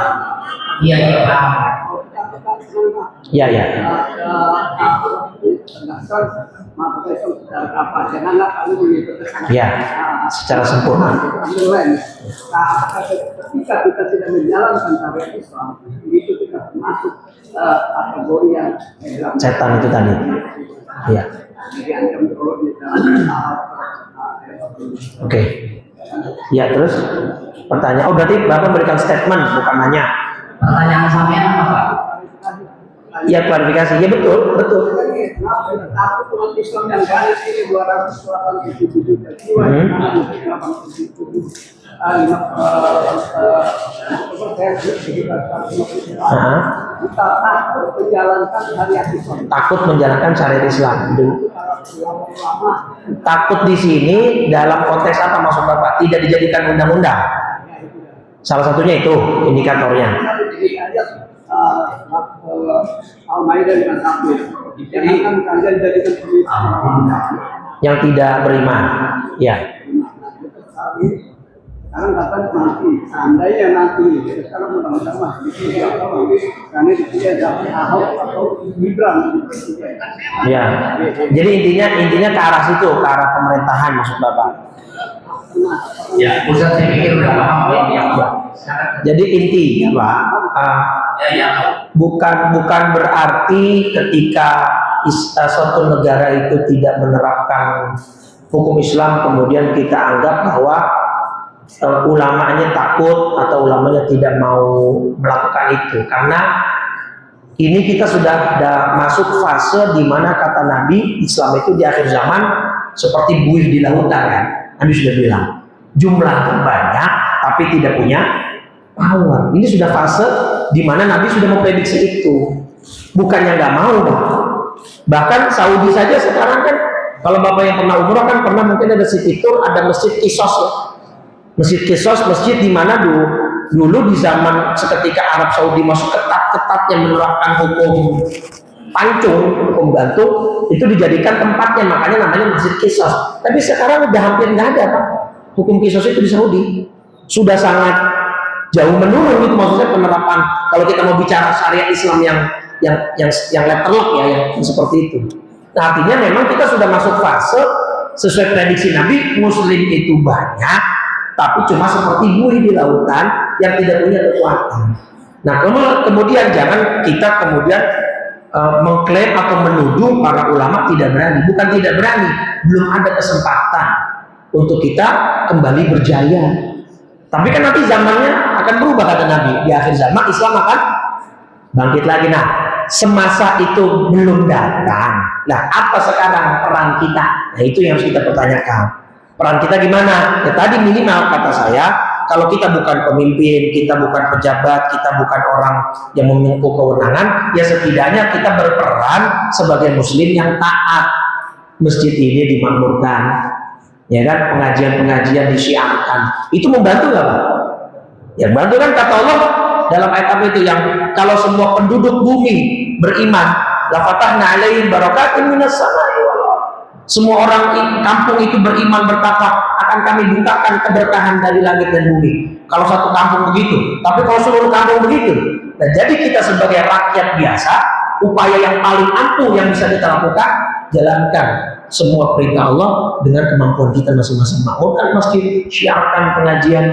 Iya, iya Pak. Ya, ya. Ya, secara sempurna. Ketika kita tidak menjalankan syariat Islam, itu kita termasuk kategori yang Setan itu tadi. Ya. Oke. Ya, terus pertanyaan. Oh, berarti Bapak berikan statement, bukan nanya. Pertanyaan sampean apa Pak? Ya, klarifikasi. Ya, betul, betul. Aku umat Islam yang banyak ini 287 juta jiwa, 87 kita takut menjalankan syariat Islam. Takut menjalankan syariat Islam. Takut di sini dalam konteks apa maksud Bapak? Tidak dijadikan undang-undang. Salah satunya itu indikatornya. Al-Maidah dengan takbir. Jangan kalian jadikan Yang tidak beriman. Ya. Sekarang kapan nanti, seandainya nanti, sekarang mudah-mudahan karena di sini ada Ahok atau Gibran. Ya. Jadi intinya ke arah situ, ke arah pemerintahan maksud Bapak. Ya, Ustaz saya pikir udah paham ini yang Jadi inti ya Pak, bukan berarti ketika suatu negara itu tidak menerapkan hukum Islam kemudian kita anggap bahwa ulamanya takut atau ulamanya tidak mau melakukan itu, karena ini kita sudah masuk fase di mana kata Nabi, Islam itu di akhir zaman seperti buih di lautan kan. Nabi sudah bilang jumlahnya banyak tapi tidak punya power. Ini sudah fase di mana Nabi sudah memprediksi itu. Bukannya nggak mau, bahkan Saudi saja sekarang kan, kalau Bapak yang pernah umrah kan pernah mungkin ada city tour, ada masjid Qisas ya. Masjid Qisas, masjid di mana dulu di zaman seketika Arab Saudi masuk ketat-ketatnya menerapkan hukum pancung, hukum gantung, itu dijadikan tempatnya, makanya namanya Masjid Qisas. Tapi sekarang udah hampir nggak ada Pak. Hukum Qisas itu di Saudi sudah sangat jauh menurun itu, maksudnya penerapan. Kalau kita mau bicara syariat Islam yang letterlock ya, yang seperti itu. Nah, artinya memang kita sudah masuk fase sesuai prediksi Nabi, Muslim itu banyak, tapi cuma seperti buih di lautan yang tidak punya kekuatan. Nah, kemudian jangan kita kemudian mengklaim atau menuduh para ulama tidak berani. Bukan tidak berani, belum ada kesempatan untuk kita kembali berjaya. Tapi kan nanti zamannya akan berubah kata Nabi. Di akhir zaman Islam akan bangkit lagi. Nah, semasa itu belum datang. Nah, apa sekarang peran kita? Nah, itu yang harus kita pertanyakan. Peran kita gimana? Ya tadi minimal kata saya, kalau kita bukan pemimpin, kita bukan pejabat, kita bukan orang yang memiliki kewenangan, ya setidaknya kita berperan sebagai muslim yang taat. Masjid ini dimakmurkan, ya kan, pengajian-pengajian disiarkan. Itu membantu nggak Pak? Yang membantu kan kata Allah dalam ayat apa itu, yang kalau semua penduduk bumi beriman, la fatahna alaihim barakatin minas samai wal ardh. Semua orang kampung itu beriman bertakwa, akan kami bukakan keberkahan dari langit dan bumi. Kalau satu kampung begitu, tapi kalau seluruh kampung begitu. Nah, jadi kita sebagai rakyat biasa, upaya yang paling ampuh yang bisa kita lakukan, jalankan semua perintah Allah dengan kemampuan kita masing-masing. Makmurkan masjid, syiarkan pengajian,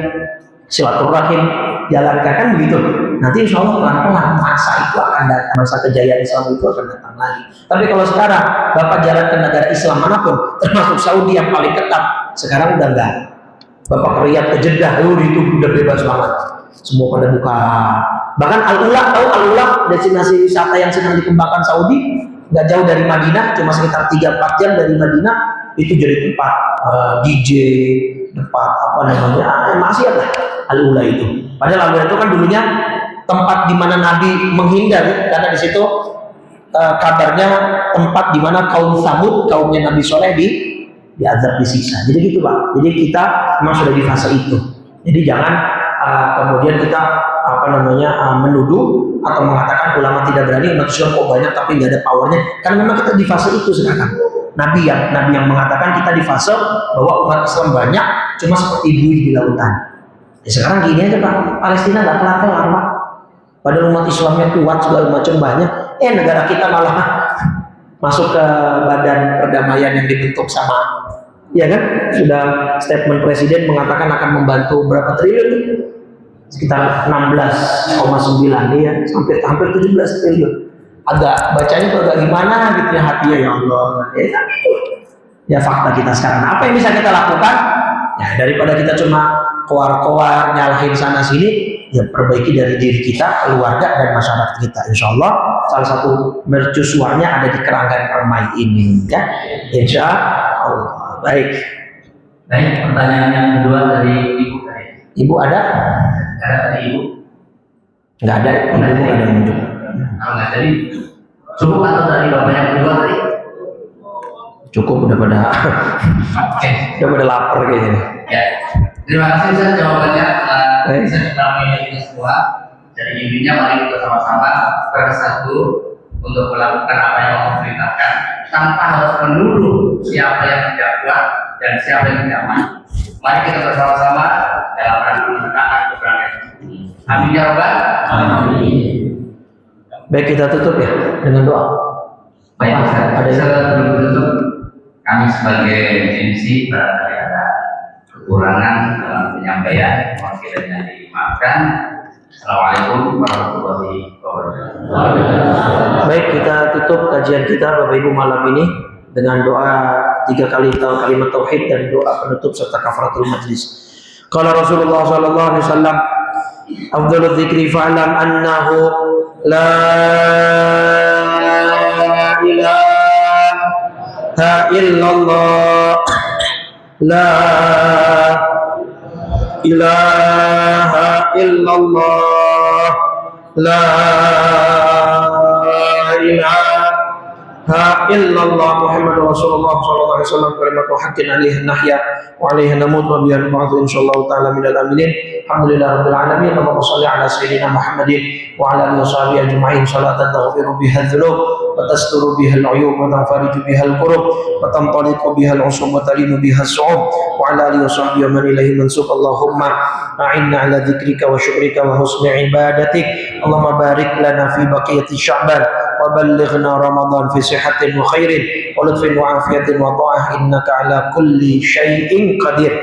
silaturahim, jalankan, kan begitu. Nanti insya Allah pelan-pelan masa itu akan datang, masa kejayaan Islam itu akan datang lagi. Tapi kalau sekarang Bapak jalankan negara Islam manapun, termasuk Saudi yang paling ketat, sekarang udah enggak. Bapak ke Riyadh, ke Jeddah, itu udah bebas banget. Semua pada buka. Bahkan Al-Ula, tahu Al-Ula, destinasi wisata yang sedang dikembangkan Saudi, nggak jauh dari Madinah, cuma sekitar 3-4 jam dari Madinah, itu jadi tempat DJ, tempat apa namanya, maksiat lah Al-Ula itu. Padahal Al-Ula itu kan dulunya tempat di mana Nabi menghindar, karena di situ kabarnya tempat di mana kaum Samud, kaumnya Nabi Soleh diazab, disiksa. Jadi gitu Pak. Jadi kita memang sudah di fase itu. Jadi jangan kemudian kita menuduh atau mengatakan ulama tidak berani, umat Islam kok banyak tapi nggak ada powernya. Karena memang kita di fase itu sekarang. Nabi yang mengatakan kita di fase bahwa umat Islam banyak, cuma seperti buih di lautan. Ya sekarang gini aja Pak, Palestina nggak kelar-kelar Pak. Padahal umat Islamnya kuat segala macam banyak, negara kita malah masuk ke badan perdamaian yang dibentuk sama, ya kan, sudah statement presiden mengatakan akan membantu berapa triliun, sekitar 16,9 ya, hampir 17 triliun. Agak bacanya tuh agak gimana gitu ya hatinya, ya Allah, ya fakta kita sekarang. Apa yang bisa kita lakukan? Ya daripada kita cuma koar-koar nyalahin sana sini, ya perbaiki dari diri kita, keluarga dan masyarakat kita. Insya Allah salah satu mercusuarnya ada di Keranggan Permai ini, ya. Insya Allah. Baik. Pertanyaan yang kedua dari Ibu. Ibu ada? Ada dari Ibu? Nggak ada. Ibu nggak ada yang menunjuk. Kalau nggak jadi, cukup atau dari Bapak yang kedua tadi? Cukup, udah pada Oke. udah pada lapar kayaknya. Ya. Terima kasih Ustaz jawabannya telah bisa dipahami kita semua. Jadi intinya mari kita sama-sama bersatu untuk melakukan apa yang Allah perintahkan tanpa harus menuduh siapa yang tidak kuat dan siapa yang tidak mampu. Mari kita bersama-sama dalam rangka menegakkan kebenaran. Amin ya rabbal alamin. Baik, kita tutup ya dengan doa. Baik, Ada yang- sebelum tutup, kami sebagai MC barangkali ada kekurangan dalam penyampaian, mohon kiranya dimaafkan. Assalamualaikum warahmatullahi wabarakatuh. Baik, kita tutup kajian kita Bapak Ibu malam ini dengan doa 3 kali kalimat tauhid dan doa penutup serta kafaratul majlis. Qala Rasulullah sallallahu alaihi wasallam, afdhalul dzikri fa'lam annahu la ilaha illallah, la ilaha illallah, la ilaha illallah Muhammadur Rasulullah sallallahu alaihi wasallam, kalimatu haqqin 'alaiha nahya wa 'alaiha namut wa biha nub'atsu insyaallah taala minal aminin. Alhamdulillahirabbil alamin. Allahumma shalli ala sayyidina Muhammadin wa ala alihi washabihi ajma'in salatan taghfiru biha dzunub wa tasturu biha al-'uyub wa tanfariju biha al-qurub wa tantaliqu biha al-'usub wa talinu biha as-su'ub wa ala alihi washabihi man ilaihi mansub. Allahumma a'inna ala dzikrika wa syukrika wa husni ibadatik. Allahumma barik lana fi baqiyati sya'ban wa ballighna ramadan fi sihatin wa khairin wa lutfin wa afiyatin wa ta'ah innaka ala kulli syai'in qadir.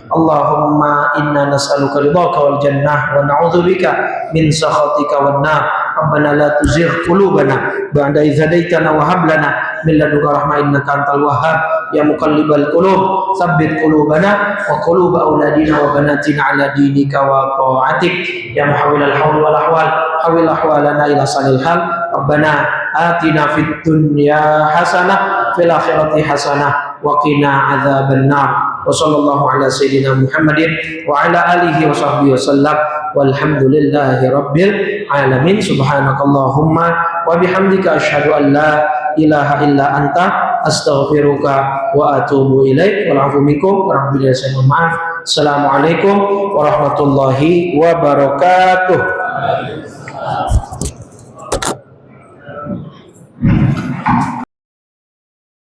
Allahumma inna nas'aluka ridhaka wal jannah wa na'udzubika min sakhatika wan nar. Rabbana la tuzigh qulubana ba'da idh hadaitana wa hab lana min ladunka rahmah innaka antal wahhab. Ya muqallibal qulub tsabbit qulubana wa qulub auladina wa banatina ala dinika wa ta'atik. Ya muhawwilal hawli wal ahwal hawil ahwalana ila salil hal. Rabbana atina fid dunya hasanah fil akhirati hasanah wa qina adzabannar. Wa sallallahu ala sayyidina Muhammadin wa ala alihi wa sahbihi wasallam walhamdulillahi rabbil alamin. Subhanakallahumma wa bihamdika asyhadu an la ilaha illa anta astaghfiruka wa atubu ilaik. Wal afu minkum wa rabbil alamin. Maaf. Assalamualaikum warahmatullahi wabarakatuh.